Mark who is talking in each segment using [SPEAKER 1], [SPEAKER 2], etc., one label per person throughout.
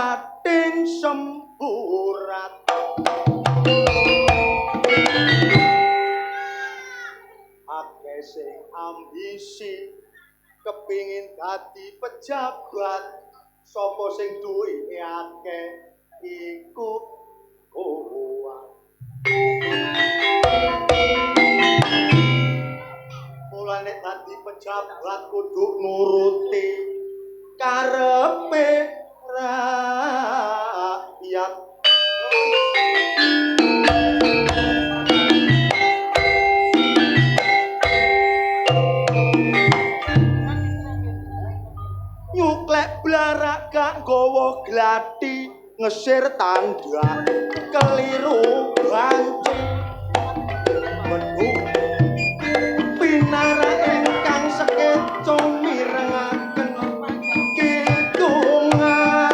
[SPEAKER 1] pating semburat akeh sing ambisi kepingin dadi pejabat sapa sing duweke akeh iku kuat mulane dadi pejabat kudu nuruti karepe rakyat nyuklek blarak gak gowo glati ngesir tanda keliru banci menu pinara ingkang sekeco mirengaken kidungan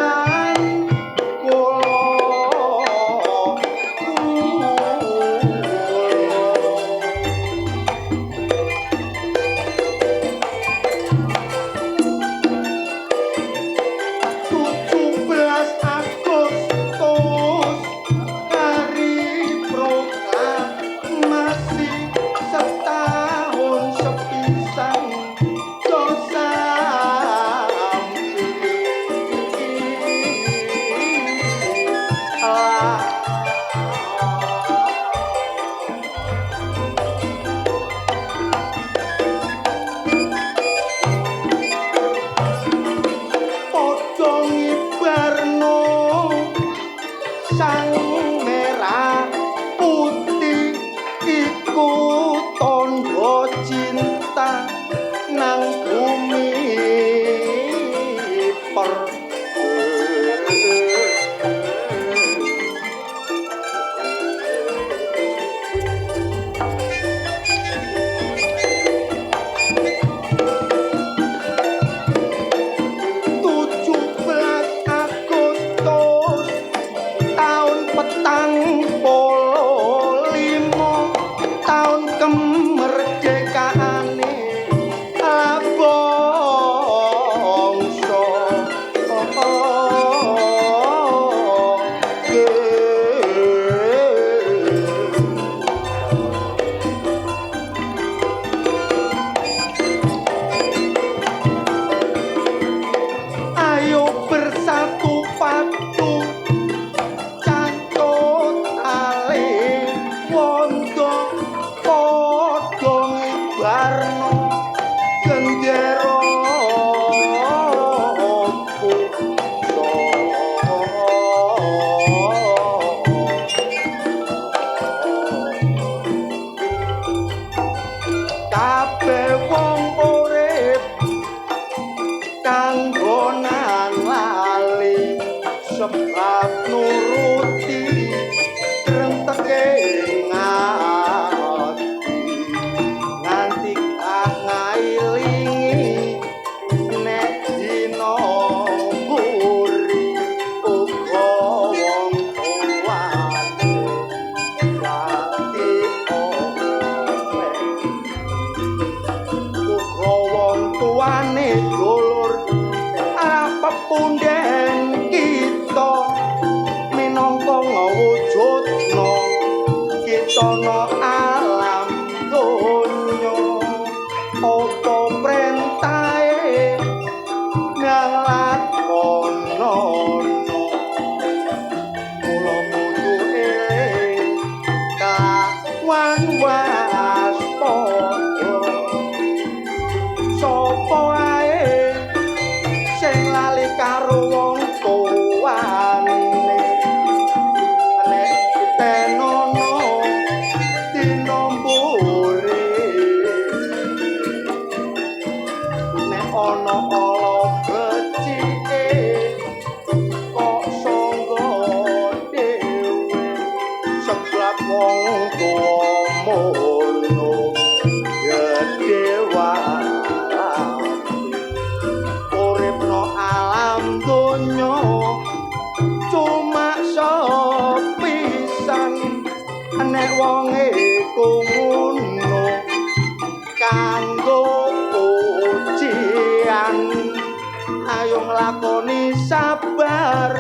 [SPEAKER 1] ayo nglakoni sabar sabar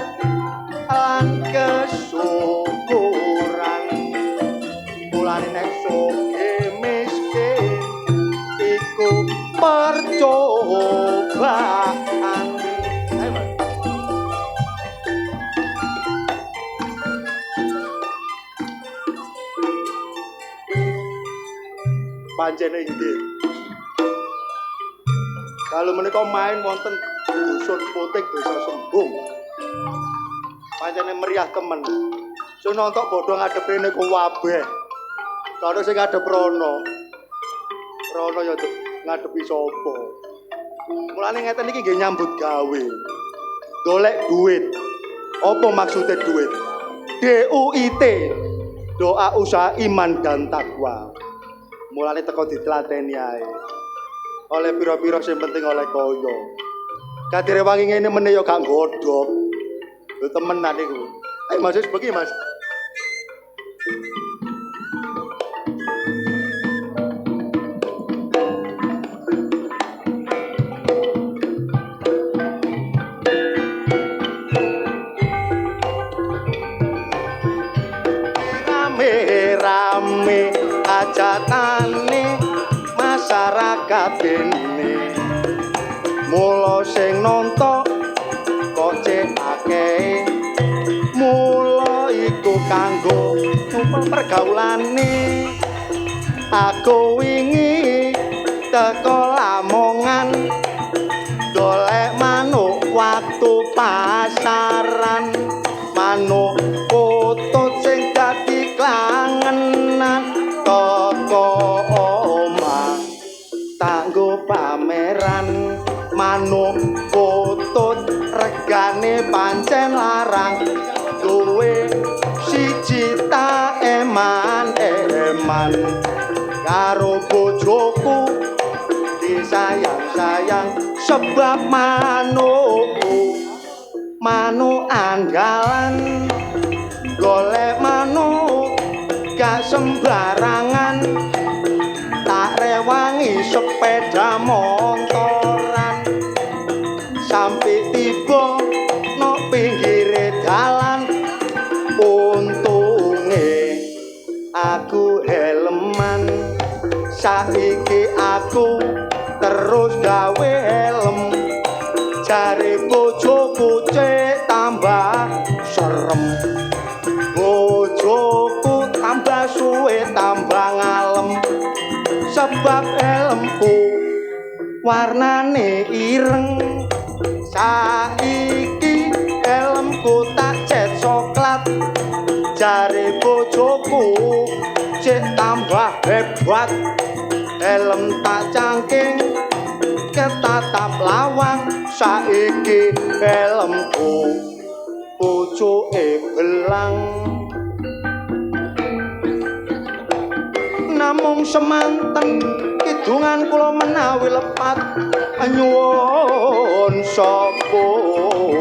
[SPEAKER 1] lan kesyukuran mulane nek sugih miskin iku percobaan. Pancene inggih. Kalau menika main wonten dusun Putik Desa Sembung. Pancene meriah temen. Sing nonton bodho ngadepe niku wabeh. Kalau sing ngadep rono. Rono ya ngadepi sapa. Mulane ngeten iki nggih nyambut gawe. Golek duit. Apa maksudnya duit? DUIT. Doa usaha iman dan takwa. Mulane teko ditlateni ae. Oleh pira-pira sing penting oleh kaya. Kadire wangi ngene meneh ya gak godhog. Lho temenan iku. Ayo Mas wis begi Mas. Rame-rame hajatane masyarakat ini mula sing nonton kok cek akeh mula iku kanggo nyumpel pergaulane aku wingi teko Lamongan golek manuk waktu pasaran manuk putut sing dadi klangenan toko omah tanggo pameran manuk putut regane pancen larang duwe siji tak eman-eman karo bojoku disayang-sayang sebab manukku manuk andalan golek manuk gak sembarangan tak rewangi sepeda motoran sampai tiba no pinggire dalan untunge aku helman saiki aku terus gawe helm jare bojoku cek tambah serem bojoku tambah suwe tambah ngalem sebab helmku warnane ireng saiki helmku tak cet coklat jare bojoku cek tambah hebat helm tak cangking ketatap lawang saiki helmku pucuke belang namung semanten kidungan kula menawi lepat nyuwun sapura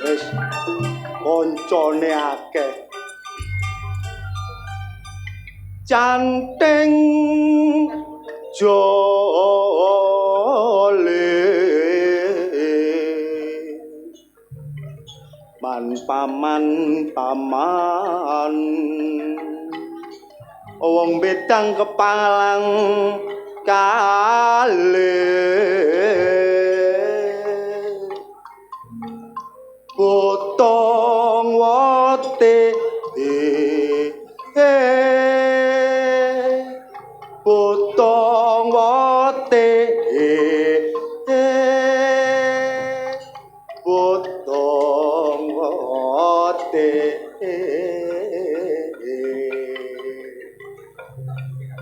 [SPEAKER 1] wis koncone akeh canting jole man paman wong bedang kepalang kalih potong wote potong wote potong wote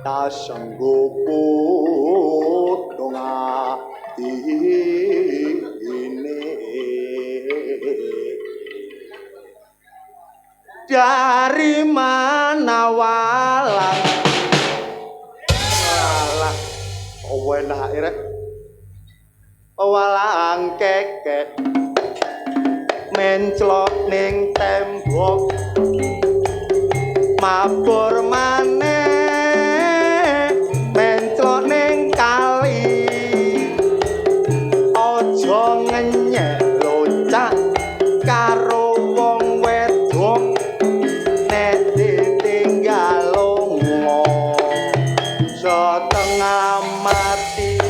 [SPEAKER 1] ta sanggup potong ini dari mana walang walang enak rek walang keket menclok ning tembok mabur maneh menclok ning kali aja ngenyek loncak karo wong wedok nek ditinggal lunga setengah mati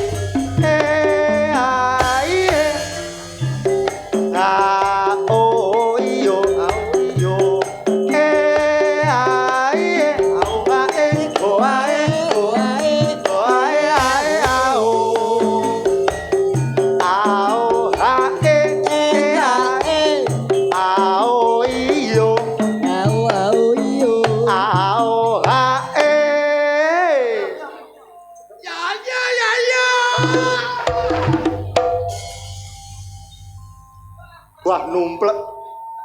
[SPEAKER 1] wah numplek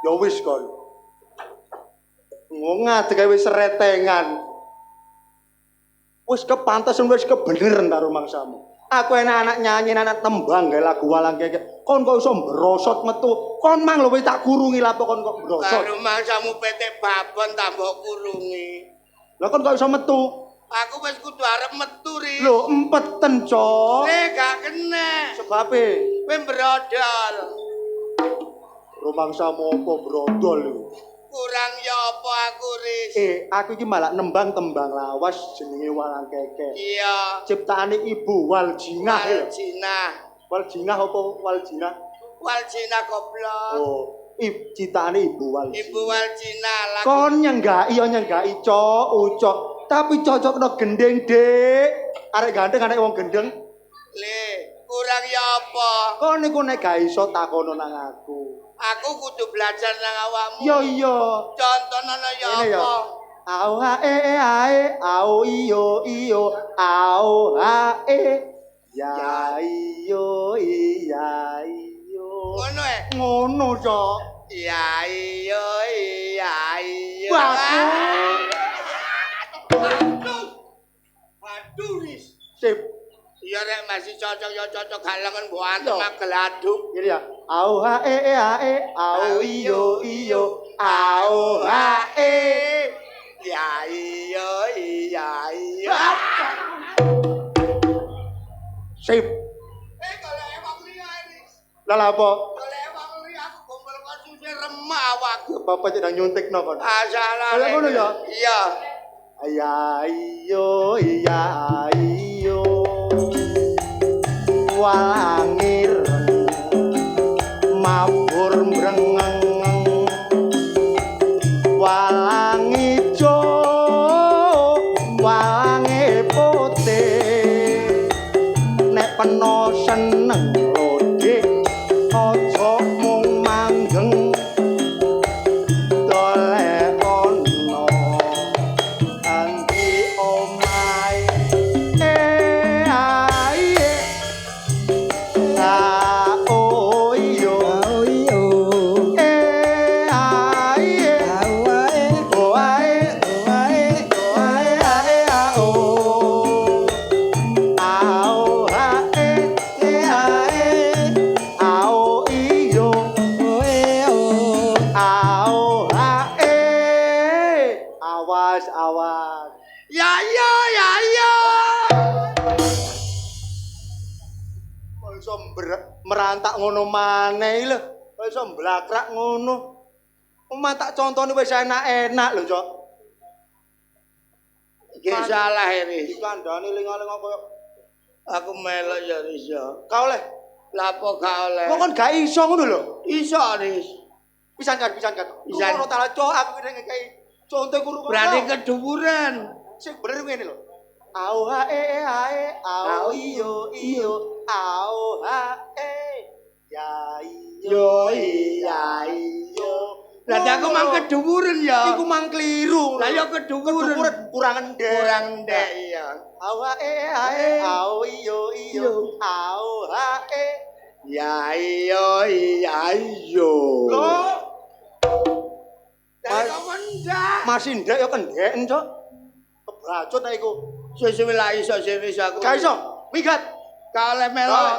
[SPEAKER 1] ya wis kon ngadeg wis retengan wis kepantasan wis kebeneran karo mangsamu aku enak anak nyanyi anak tembang gawe lagu walang keke kon kok iso brosot metu kon mang lho wis tak kurungi lapo kon kok brosot
[SPEAKER 2] karo mangsamu PT babon tambah kurungi
[SPEAKER 1] lha kon kok iso metu
[SPEAKER 2] aku wis kudu arep metu ri
[SPEAKER 1] lho empeten cok
[SPEAKER 2] gak kena
[SPEAKER 1] sebabe
[SPEAKER 2] kowe brodol
[SPEAKER 1] rumangsamu apa brodol iku
[SPEAKER 2] kurang ya apa aku ris
[SPEAKER 1] aku iki malah nembang tembang lawas jenenge walang keke
[SPEAKER 2] iya
[SPEAKER 1] ciptaane Ibu Waljinah Waljinah apa Waljinah
[SPEAKER 2] Waljinah goblok
[SPEAKER 1] oh ciptaane Ibu Waljinah
[SPEAKER 2] Ibu Waljinah
[SPEAKER 1] kon nyenggaki cok ucok tapi cocokno gendeng dek arek ganteng arek wong gendeng
[SPEAKER 2] le kurang ya apa
[SPEAKER 1] kon niku nek gak iso takono nang aku
[SPEAKER 2] kudu belajar nang awakmu
[SPEAKER 1] iya
[SPEAKER 2] contohna ya apa
[SPEAKER 1] au hae ae au iyo au hae ya iyo ngono cok
[SPEAKER 2] ya iyo waduh ris
[SPEAKER 1] sip
[SPEAKER 2] iya rek masih cocok ya cocok halangan mbok antem geladuk
[SPEAKER 1] ngene ya au hae au iyo au hae
[SPEAKER 2] ya iyo
[SPEAKER 1] sip
[SPEAKER 2] kalau emang liya ini
[SPEAKER 1] lha apa
[SPEAKER 2] kalau emang liya aku gombal kasusnya remah awakku
[SPEAKER 1] apa cek nyuntikno kon
[SPEAKER 2] asalah
[SPEAKER 1] lha ngono ya
[SPEAKER 2] iya
[SPEAKER 1] ya iyo walangir mabur mrengeng walang ijo walange putih nek peno seneng lodhe aja mung manggeng dolek ono anti omae awas
[SPEAKER 2] ya
[SPEAKER 1] kok iso merantak ngono maneh lho kok iso mblakrak ngono omah tak contone wis enak-enak lho cok
[SPEAKER 2] iki salah ini
[SPEAKER 1] dikandani linga-linga koyo
[SPEAKER 2] aku melok ya ris ya
[SPEAKER 1] ka oleh
[SPEAKER 2] lapo gak oleh
[SPEAKER 1] kok kon gak iso ngono lho
[SPEAKER 2] iso ris
[SPEAKER 1] pisan kan ngono ta cok aku kene ngekei contoh kurung
[SPEAKER 2] berarti keduwuran
[SPEAKER 1] sing bener ngene lho au hae au iyo au hae ya iyo
[SPEAKER 2] berarti aku mang keduwuran ya
[SPEAKER 1] iku mang kliru
[SPEAKER 2] lah ya keduwuran
[SPEAKER 1] kurang ndek
[SPEAKER 2] iya
[SPEAKER 1] au hae au iyo au hae
[SPEAKER 2] ya iyo
[SPEAKER 1] lho
[SPEAKER 2] masih
[SPEAKER 1] ndek ya kendeken cok kebacut ta iku
[SPEAKER 2] sesuai lah iso aku
[SPEAKER 1] gak iso minggat
[SPEAKER 2] gak oleh melok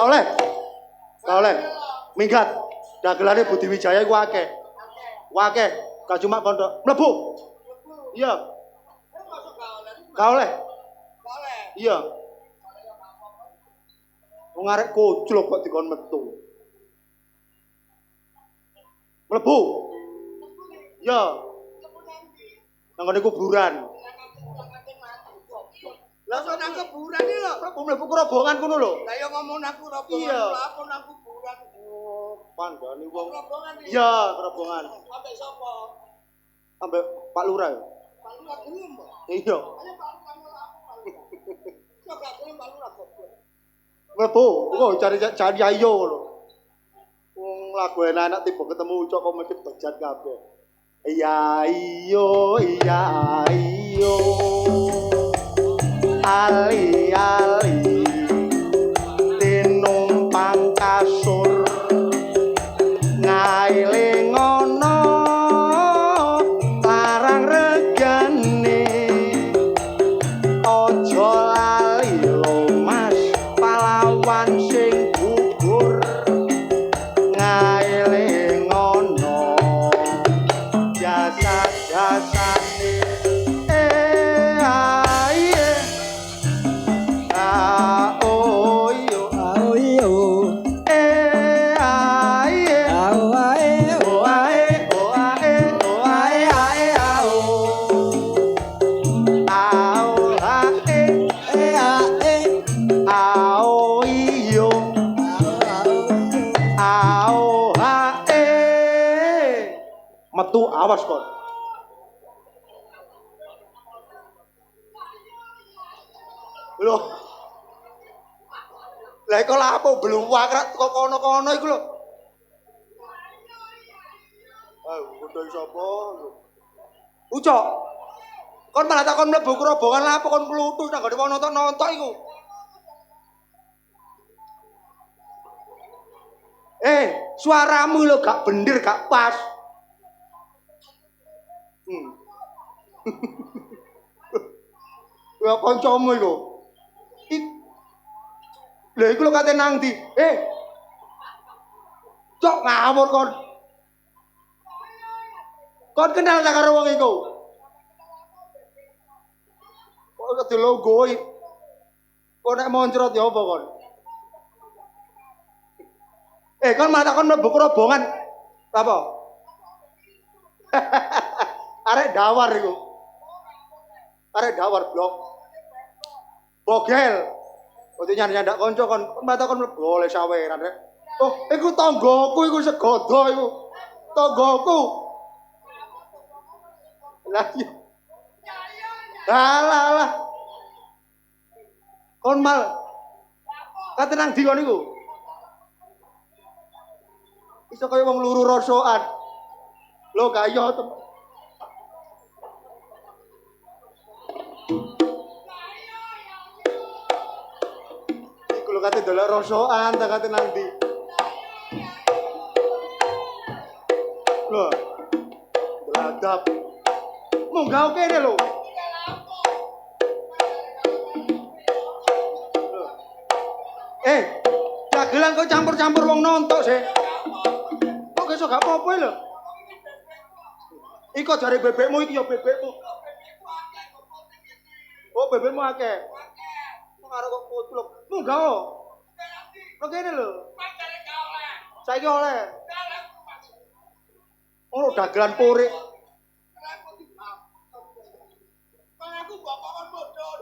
[SPEAKER 1] oleh. Gak oleh. Minggat. Dagelane Budi Wijaya iku akeh. Akeh. Gak cuma pondok. Mlebu. Iya. Gak oleh. Iya. Wong arek koclok kok dikon metu. Mlebu. Iya. Nang ngene kuburan.
[SPEAKER 2] Lah kok nang kuburan iki lho.
[SPEAKER 1] Mlebu kerobongan kono lho.
[SPEAKER 2] Lah ya ngomong nang kuburan.
[SPEAKER 1] Iya.
[SPEAKER 2] Apa nang kuburan?
[SPEAKER 1] Oh, pandane wong.
[SPEAKER 2] Kerobongan iki.
[SPEAKER 1] Iya, kerobongan.
[SPEAKER 2] Ambek sapa?
[SPEAKER 1] Ambek Pak Lurah.
[SPEAKER 2] Pak Lurah gelem, Mbak.
[SPEAKER 1] Iya.
[SPEAKER 2] Ayo Pak Lurah aku. Kok gak gelem Pak Lurah goblok.
[SPEAKER 1] Mlebu, kok cari ayo lho. Wong lagu enak tiba ketemu ucok kok mesti bejat kabeh. Iya iyo. Ali tinumpang kasur ngaile ngono larang regane aja lali lo mas pahlawan sing gugur ngaile ngono jasa-jasane aye oh yo aye aye oh ae metu awas kon. Lho. Lah iku lapo bluwak kok kono-kono iku lho. Ah, bodho sapa? Ucok. Kon malah takon mlebu kerobongan lapo kon plutus nang gone wong nonton-nonton iku. Suaramu lho gak bener, gak pas. Ya kancamu iku. Lha iku lho kate nang ndi? Cok ngawur kon. Kon kenal ta karo wong iku? Kok dilogoi. Kok nek moncrot ya apa kon? Kon malah kon mlebu kerobongan. Apa? Arek dawar iku. Arek dawar blok. Bogel. Kok nyandak kanca kon malah kon mlebu oleh saweran rek. Oh, iku tanggoku iku segodo iku. Tanggoku. Lah iya. Alah. Kon mal. Kate nang ndi kon iku? Iso kaya wong luru rosokan. Lho gak yo iku lho kate delok rosokan ta kate nang ndi. Lho. Beladap. Munggah kene lho. Dagelan kok campur-campur wong nonton sih. Kok iso gak apa-apa lho. Iku jare bebekmu iki ya bebekmu. Oh, bebekmu akeh. Kok karo kok kutluk. Munggah kok. Kok kene lho. Saiki oleh. Oh, dagelan purik.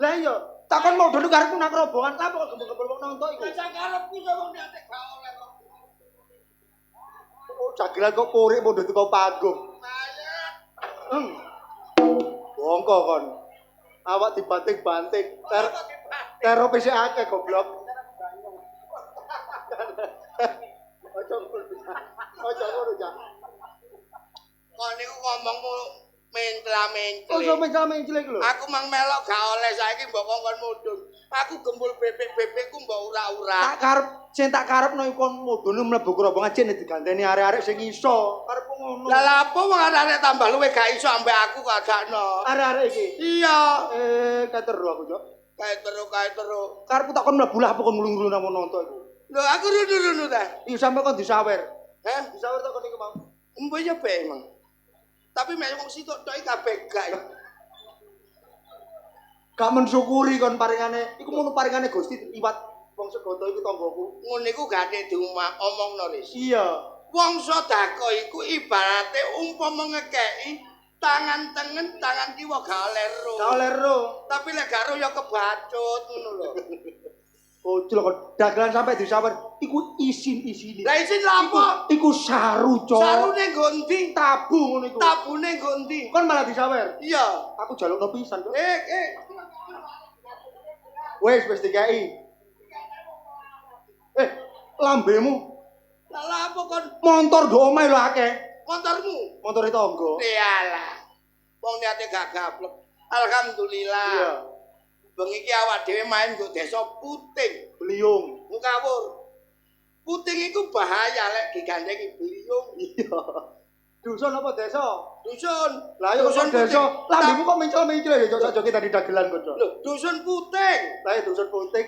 [SPEAKER 1] Lah iya, takon mau dulu karepku nang rombongan apa kok gembel-gembel wong nonton iku. Lah karepku yo wong nek gak oleh kok. Oh, dagelan kok purik mondho teko panggung. Bongko kon. Awak dibanting-banting. Tero wis akeh goblok. Ojo ngono ya. Kon niku ngomongmu mencla-mencli. Oh, mencla-mencli lho. Aku mang melok gak oleh saiki mbok kongkon mudhun. Aku gembul bebek-bebekku mbok ura-ura. Tak karepno iku kon mudhun mlebu kerobongan jene diganteni arek-arek sing iso. Karepku ngono. Lah apa wong arek tambah luwe gak iso ambek aku kadakno. Arek-arek iki. Iya. Kateru aku, Cok. Kateru. Karepku tak kon mlebu lah apa kon ngulu-ngulu nang nonton iku.
[SPEAKER 2] Lho aku runu-runu ta.
[SPEAKER 1] Iki sampe kok disawer.
[SPEAKER 2] Hah?
[SPEAKER 1] Disawer tok niku mau.
[SPEAKER 2] Empo ya be emang. Tapi mek wong sitok tok iki kabeh gak.
[SPEAKER 1] Gak mensyukuri kon paringane. Iku mun paringane Gusti iwat wong segoto iku tanggoku.
[SPEAKER 2] Ngono iku gak nek diomongno Ris.
[SPEAKER 1] Iya.
[SPEAKER 2] Wong sedekah iku ibarate umpama ngekeki tangan tengen tangan kiwa gak oleh ro.
[SPEAKER 1] Gak oleh ro.
[SPEAKER 2] Tapi lek gak ro ya kebacut ngono lho.
[SPEAKER 1] Bocil kok dagelan sampe disawer iku isin-isine.
[SPEAKER 2] Lah isin lha apa?
[SPEAKER 1] Iku saru, Cok.
[SPEAKER 2] Sarune nggo ndi?
[SPEAKER 1] Tabu ngono iku.
[SPEAKER 2] Tabune nggo ndi?
[SPEAKER 1] Kon malah disawer.
[SPEAKER 2] Iya.
[SPEAKER 1] Aku jalukno pisan, Cok.
[SPEAKER 2] Eh.
[SPEAKER 1] Wis dikai. Lambemu
[SPEAKER 2] Lah apa kon
[SPEAKER 1] motor do omahe lho akeh.
[SPEAKER 2] motormu?
[SPEAKER 1] Motor tangga.
[SPEAKER 2] Iyalah. Wong niate gak gablek. Alhamdulillah.
[SPEAKER 1] Iya.
[SPEAKER 2] Bengi iki awak dhewe main nggo desa Puting.
[SPEAKER 1] Beliung.
[SPEAKER 2] Ngawur. Puting iku bahaya lek digandengi beliung.
[SPEAKER 1] Iya. Dusun apa desa?
[SPEAKER 2] Dusun.
[SPEAKER 1] Lah ya dusun desa. Lambemu kok mencel-mencel ya Cok joget tadi dagelan kok, Cok.
[SPEAKER 2] Lho, dusun Puting.
[SPEAKER 1] Lah ya dusun Puting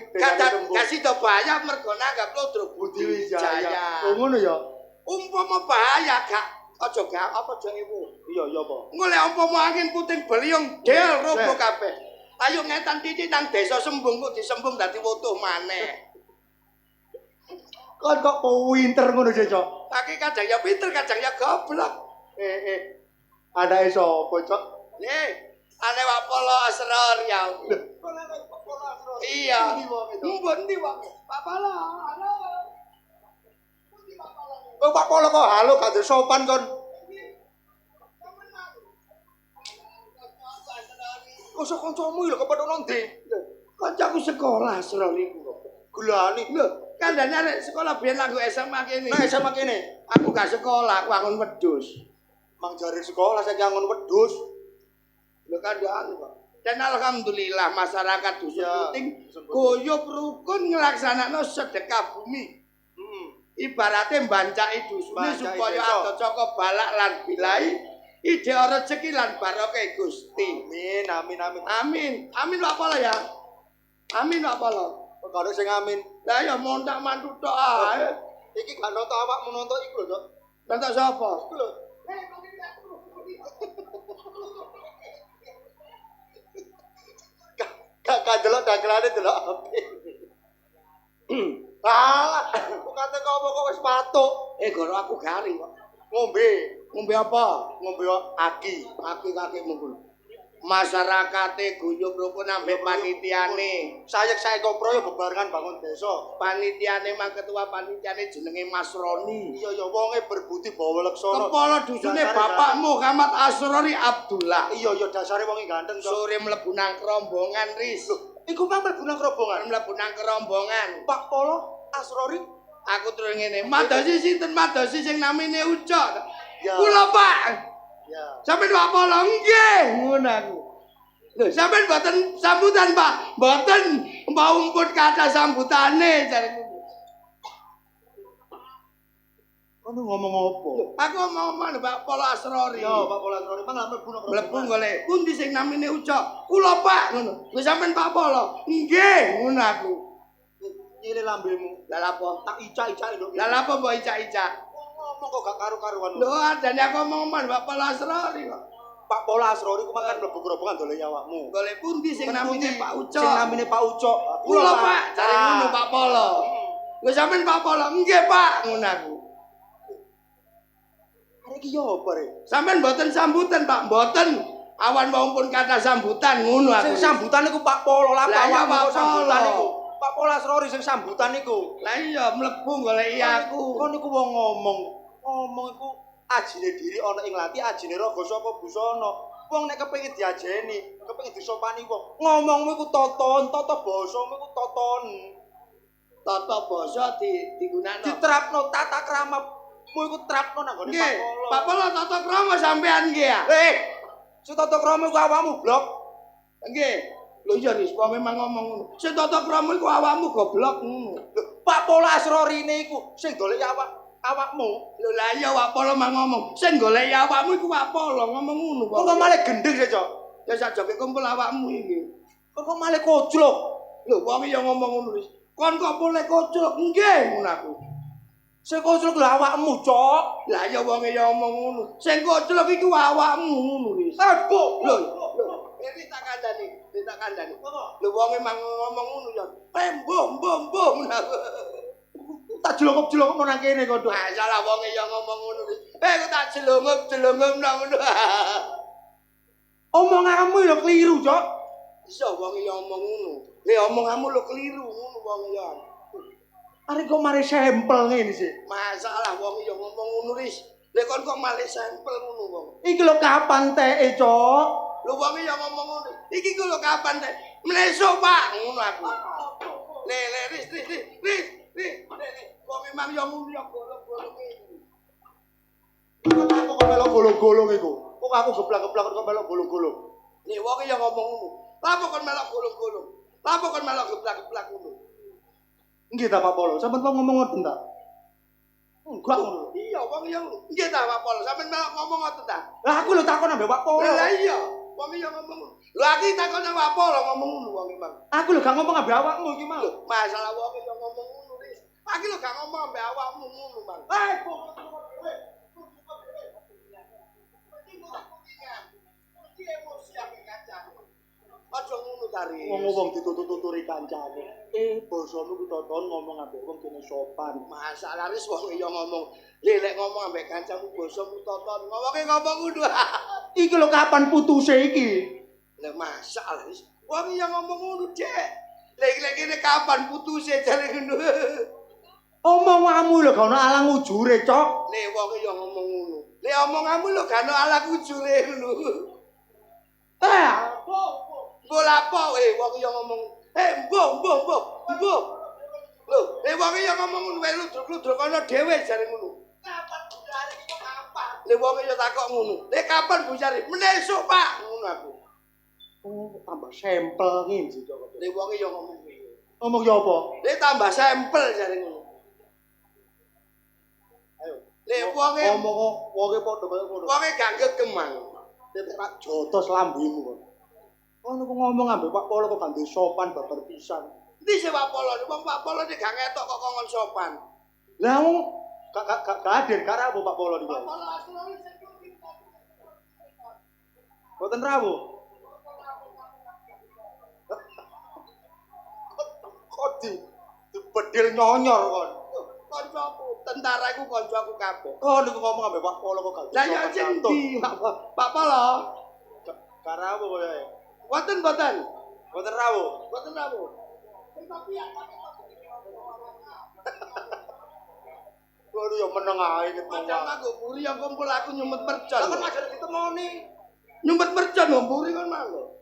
[SPEAKER 2] Kasih do bahaya mergo nanggap Lodro
[SPEAKER 1] Budi
[SPEAKER 2] Budi
[SPEAKER 1] Wijaya.
[SPEAKER 2] Wijaya.
[SPEAKER 1] Oh ngono ya.
[SPEAKER 2] Umpama bahaya gak aja gak apa aja ewu.
[SPEAKER 1] Iya apa?
[SPEAKER 2] Ngoleh umpama angin puting beliung del robo kabeh. Ayo ngetan titik nang desa Sembung kok disembung dadi wutuh maneh.
[SPEAKER 1] Kon kok pinter ngono sih, Cok.
[SPEAKER 2] Tapi kadang ya pinter, kadang ya goblok.
[SPEAKER 1] Ada sapa, Cok?
[SPEAKER 2] Ane wak polo asror ya. Iya. Mbon ndi wak? Pak Polo. Halo.
[SPEAKER 1] Oh, Pak Polo kok halo gak sopan kon. Kok sok kancamu lho kepethuk nang ndi?
[SPEAKER 2] Kancaku sekolah asror iku.
[SPEAKER 1] Gulani.
[SPEAKER 2] Lho, kandhane arek sekolah biyen aku SMA kene.
[SPEAKER 1] Nah, sama kene.
[SPEAKER 2] Aku gak sekolah, aku angon wedhus.
[SPEAKER 1] Mang jare sekolah saiki angon wedhus.
[SPEAKER 2] Lho kandhane kok. Dan alhamdulillah masyarakat dusun
[SPEAKER 1] Ya,
[SPEAKER 2] Puting guyub rukun nglaksanakno sedekah bumi. Ibaratnya mbancaki dusune supaya ada coko balak lan bilai ide rezeki lan barokah Gusti. Amin. Amin lho apa ya? Amin lho apa lho?
[SPEAKER 1] Kok ada sing amin.
[SPEAKER 2] Lah ya montak mantu tok ae.
[SPEAKER 1] Iki gak nonton awakmu nonton iku lho, Cok.
[SPEAKER 2] Nonton sapa?
[SPEAKER 1] Iku lho. Gak delok dagelane delok api. Alah, kok kate kok wis patuk.
[SPEAKER 2] Goro aku garing kok.
[SPEAKER 1] Ngombe.
[SPEAKER 2] Ngombe apa?
[SPEAKER 1] Ngombe aki.
[SPEAKER 2] Aki-aki mungkul. Masyarakate guyub rukun ambek panitiane.
[SPEAKER 1] Saya kopro ya bebarengan bangun desa.
[SPEAKER 2] Panitiane mang ketua panitiane jenenge Mas Roni.
[SPEAKER 1] Iya ya wonge berbudi bawa leksana.
[SPEAKER 2] Kepala dusune Bapak Muhammad Asrori Abdullah.
[SPEAKER 1] Iya ya dasare wonge ganteng, Cok.
[SPEAKER 2] Sore mlebu nang rombongan Ris.
[SPEAKER 1] Iku mang mlebu nang rombongan.
[SPEAKER 2] Mlebu nang rombongan.
[SPEAKER 1] Pak Polo Asrori.
[SPEAKER 2] Aku terus ngene, madosi sinten madosi sing namine Ucok.
[SPEAKER 1] Ya.
[SPEAKER 2] Kula Pak.
[SPEAKER 1] Ya.
[SPEAKER 2] Sampeyan Pak Polo nggih, ngono aku. Lho, sampeyan mboten sambutan, Pak. Mboten mbau umput kata sambutane jare.
[SPEAKER 1] Kono ngomong apa?
[SPEAKER 2] Aku ngomong Pak Polo Asrori.
[SPEAKER 1] Ya, Pak Polo Asrori mang mlebu nang
[SPEAKER 2] Mlebu golek pundi sing namine Ucok. Kula Pak ngono. Lho sampeyan Pak Polo. Nggih, ngono aku.
[SPEAKER 1] Nyile lambemu.
[SPEAKER 2] Lah apa?
[SPEAKER 1] Tak icak-icak lho.
[SPEAKER 2] Lah apa mbok icak-icak?
[SPEAKER 1] Ngomong kok gak karu-karuan.
[SPEAKER 2] Lho, adane aku ngomong Pak Polo Asrori kok.
[SPEAKER 1] Pak Polo Asrori ku makan mlebu gerobongan dolek awakmu.
[SPEAKER 2] Golek pundi sing namine Pak Ucok?
[SPEAKER 1] Sing namine Pak Ucok.
[SPEAKER 2] Kula Pak, jare ngono Pak Polo. Lho sampeyan Pak Polo, nggih Pak, ngono aku.
[SPEAKER 1] Arek iki yo apa rek?
[SPEAKER 2] Sampeyan mboten sambutan Pak, mboten. Awan maupun kata sambutan ngono aku.
[SPEAKER 1] Sing sambutan iku Pak Polo lah,
[SPEAKER 2] Lah iya, Pak
[SPEAKER 1] awakmu sambutan
[SPEAKER 2] Polo.
[SPEAKER 1] iku. Pak Polo Asrori sing sambutan iku.
[SPEAKER 2] Lah iya mlebu golek aku.
[SPEAKER 1] Kon niku wong ngomong. Ngomong iku ajine diri ana ing lati, ajine raga sapa busana. Wong nek kepengin diajeni, kepengin disopani wong, ngomongmu iku toton, tata basamu iku toton.
[SPEAKER 2] Tata basa digunakno.
[SPEAKER 1] Diterapno tata kramamu iku terapno nang gone Pak
[SPEAKER 2] Nggih,
[SPEAKER 1] Polo.
[SPEAKER 2] Pak Polo tata krama sampean nggih ya.
[SPEAKER 1] Si tata krama iku awakmu blok.
[SPEAKER 2] Nggih. Lho iya Ris, kok memang ngomong ngono. Sing tata krama iku awakmu goblok ngono.
[SPEAKER 1] Pak Polo Asrori niku sing golek awakmu.
[SPEAKER 2] Lho lah iya Pak Polo mang ngomong, sing golek awakmu iku Pak Polo ngomong ngono kok.
[SPEAKER 1] Kok malah gendeng sih, Cok?
[SPEAKER 2] Ya sajoke kumpul awakmu iki.
[SPEAKER 1] Kok malah kojlok.
[SPEAKER 2] Lho wong iya ngomong ngono Ris. Kon kok boleh kocok nggih ngono aku.
[SPEAKER 1] Sing kocok lho awakmu, Cok.
[SPEAKER 2] Lah ya wong ya omong ngono. Sing kocok iki awakmu ngono wis.
[SPEAKER 1] Aduh,
[SPEAKER 2] Lho, iki tak kandhani. Lho wong emang ngomong ngono ya. Mbuh.
[SPEAKER 1] tak jelongop-jelongop nang kene kok, Dok.
[SPEAKER 2] Masalah wong ya ngomong ngono wis. Kok tak jelongop nang ngono.
[SPEAKER 1] Omonganmu lho keliru, Cok.
[SPEAKER 2] Iso wong ya omong ngono. Omonganmu lho keliru ngono wong ya.
[SPEAKER 1] Arek kok mari sampel ngene sih.
[SPEAKER 2] Masalah wong ya ngomong ngono wis. Lek kon kok malih sampel ngono wong.
[SPEAKER 1] Iki lho kapan teke, Cok?
[SPEAKER 2] Lho wong ya ngomong ngono. Iki ku lho kapan teh? Mleso, Pak, ngono aku. Ris. Wong memang ya ngono ya golong-golong iki.
[SPEAKER 1] Kok kok melok golong-golong iku? Kok aku geblak-geblak kok melok golong-golong?
[SPEAKER 2] Nih wong ya ngomong ngono. Lapo kon melok golong-golong? Lapo kon melok geblak-geblak ngono?
[SPEAKER 1] Nggih ta Pak Polo, sampeyan kok ngomong ngoten ta? Enggak ngono.
[SPEAKER 2] Iya, wong ya ngono. Nggih ta Pak Polo, sampeyan melok ngomong ngoten ta?
[SPEAKER 1] Lah aku lho takon ambek Pak Polo.
[SPEAKER 2] Lah iya, wong ya ngomong ngono. Lah iki takon nang Pak Polo ngomong ngono wong memang.
[SPEAKER 1] Aku lho gak ngomong ambek awakmu iki mau.
[SPEAKER 2] Masalah wong ya ngomong ngono wis. Aku lho gak ngomong ambek awakmu ngono, Bang. Aja ngono tari.
[SPEAKER 1] Wong ditutur-tuturi kancane. Basamu ku toton ngomong ambek wong kene sopan.
[SPEAKER 2] Masalah wis wong ya ngomong. Lek ngomong ambek kancamu basamu toton. Ngomonge ngomong ngono.
[SPEAKER 1] Iki lho kapan putuse iki?
[SPEAKER 2] Lah masalah wis. Wong ya ngomong ngono, Dek. Lek kene kapan putuse jare ngono.
[SPEAKER 1] Omonganmu lho gak ono alang ujure, Cok.
[SPEAKER 2] Lek wong ya ngomong ngono. Lek omonganmu lho gak ono alang ujure ngono. Bola apa wong ya ngomong. Mbuh. Lho, wong ya ngomong ngono wae ludruk-ludruk ana dhewe jare ngono. Kapan bujare iki kok kapan? Wong ya takok ngono. Kapan bujare? Menesuk, Pak, ngono aku.
[SPEAKER 1] Oh, tambah sampel ngene sih, Cok.
[SPEAKER 2] Wong ya ngomong ngono.
[SPEAKER 1] Ngomong ya apa?
[SPEAKER 2] Tambah sampel jare ngono. Ayo.
[SPEAKER 1] Wonge padha kaya ngono.
[SPEAKER 2] Wonge gak gekemang.
[SPEAKER 1] Tak jotos lambemu kok. Ono ngomong ambek Pak Polo kok gak sopan babar pisan.
[SPEAKER 2] Ndi sih Pak Polo? Wong Pak Polo iki gak ngetok kok kongon sopan.
[SPEAKER 1] Lah wong gak hadir gak rawuh Pak Polo iki.
[SPEAKER 2] Pak Polo asline
[SPEAKER 1] Boten rawuh. Kok dibedil nyonyor kon.
[SPEAKER 2] Kancaku, tentara iku kancaku kabeh.
[SPEAKER 1] Oh niku ngomong ambek Pak Polo kok gak.
[SPEAKER 2] Lah ya sing ndi Pak Polo?
[SPEAKER 1] Gak rawuh kowe.
[SPEAKER 2] Boten
[SPEAKER 1] rawuh. Waduh ya meneng ae ketemu.
[SPEAKER 2] Padahal aku buri yang kumpul aku nyumet mercon.
[SPEAKER 1] Lah kan ajar ditemoni.
[SPEAKER 2] Nyumet mercon lho buri kan malu.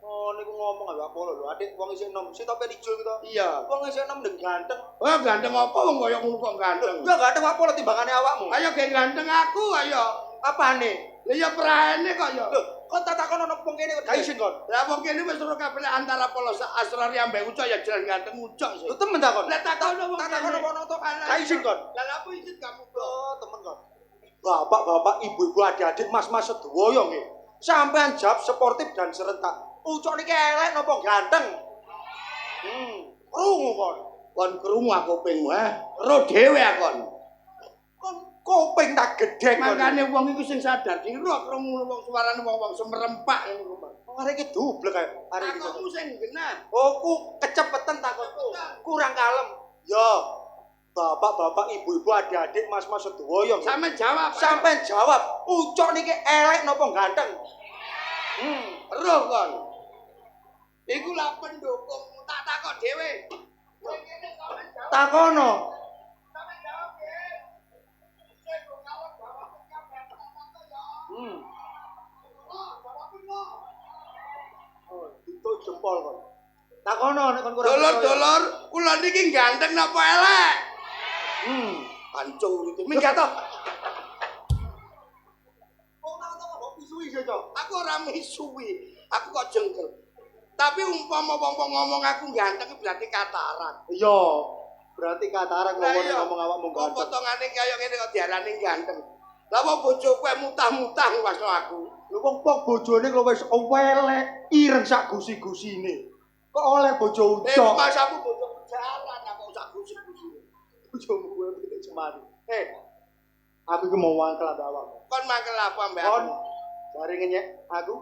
[SPEAKER 1] Oh niku ngomong ambek Pak Polo lho, adik wong isih enom, sing tope ijo gitu.
[SPEAKER 2] Iya.
[SPEAKER 1] Wong isih enom ndeng ganteng.
[SPEAKER 2] Oh ganteng apa wong koyo ngono kok ganteng.
[SPEAKER 1] Enggak ganteng Pak Polo timbangane awakmu.
[SPEAKER 2] Ayo gen ganteng aku ayo.
[SPEAKER 1] Apane?
[SPEAKER 2] Lah ya praene kok ya.
[SPEAKER 1] Lho, kon tak takon ono wong kene gak isin kon.
[SPEAKER 2] Lah wong kene wis ora kabeh antara Polos Asrari ambek Ucok ya jalan ganteng Ucok sih.
[SPEAKER 1] Lu temen ta kon?
[SPEAKER 2] Lah tak takono wong.
[SPEAKER 1] Tak takono kono to. Gak isin kon.
[SPEAKER 2] Lah apa isin kamu kok?
[SPEAKER 1] Oh, temen kon. Bapak-bapak, ibu-ibu, adik-adik, mas-mas sedoyo nggih. Sampean jawab sportif dan serentak. Ucok niki elek napa ganteng? Krungu kon.
[SPEAKER 2] Kon krungu aku kupingmu ro dhewe kon.
[SPEAKER 1] Kon kuping tak gedhe kon.
[SPEAKER 2] Makane wong iku sing sadar diri krungu wong suarane wong-wong semerempak ngono kok.
[SPEAKER 1] Wong arek iki dublek kae. Arek iki.
[SPEAKER 2] Aku sing genah.
[SPEAKER 1] Oh, ku kecepetan takutku. Kurang kalem. Yo. Bapak-bapak, ibu-ibu, adik-adik, mas-mas sedoyo. Sampeyan jawab. Ucok niki elek napa ganteng?
[SPEAKER 2] Roh kon. Iku lah pendukungmu tak takok dhewe.
[SPEAKER 1] Takono.
[SPEAKER 2] Sampe jawab nggih. Sing kawon bawahku kabeh tak takok ya.
[SPEAKER 1] Oh, itu jempol kon. Takono nek kon kurang.
[SPEAKER 2] Dulur-dulur, kula niki ganteng napa elek? Hancur iki. Minggat to.
[SPEAKER 1] Kok tau kok pisui sih, Cok?
[SPEAKER 2] Aku ora misui. Aku kok jengkel. Tapi umpama wong-wong ngomong aku ganteng berarti katarak.
[SPEAKER 1] Iya. Berarti katarak ngomong awakmu ganteng.
[SPEAKER 2] Potongane kaya ngene kok diarani ganteng. Lah wong bojoku mutah-mutah wasno aku.
[SPEAKER 1] Lho wong bojone lho wis elek, ireng sak gusi-gusine. Kok oleh bojo ucok.
[SPEAKER 2] Mas aku bojoku jalan aku usah gusik-gusik.
[SPEAKER 1] Bojomu kuwi pitik cemani. Aku iki mau wangkel ambek awakmu.
[SPEAKER 2] Kon mangkel apa mbak?
[SPEAKER 1] Kon jare ngenyek aku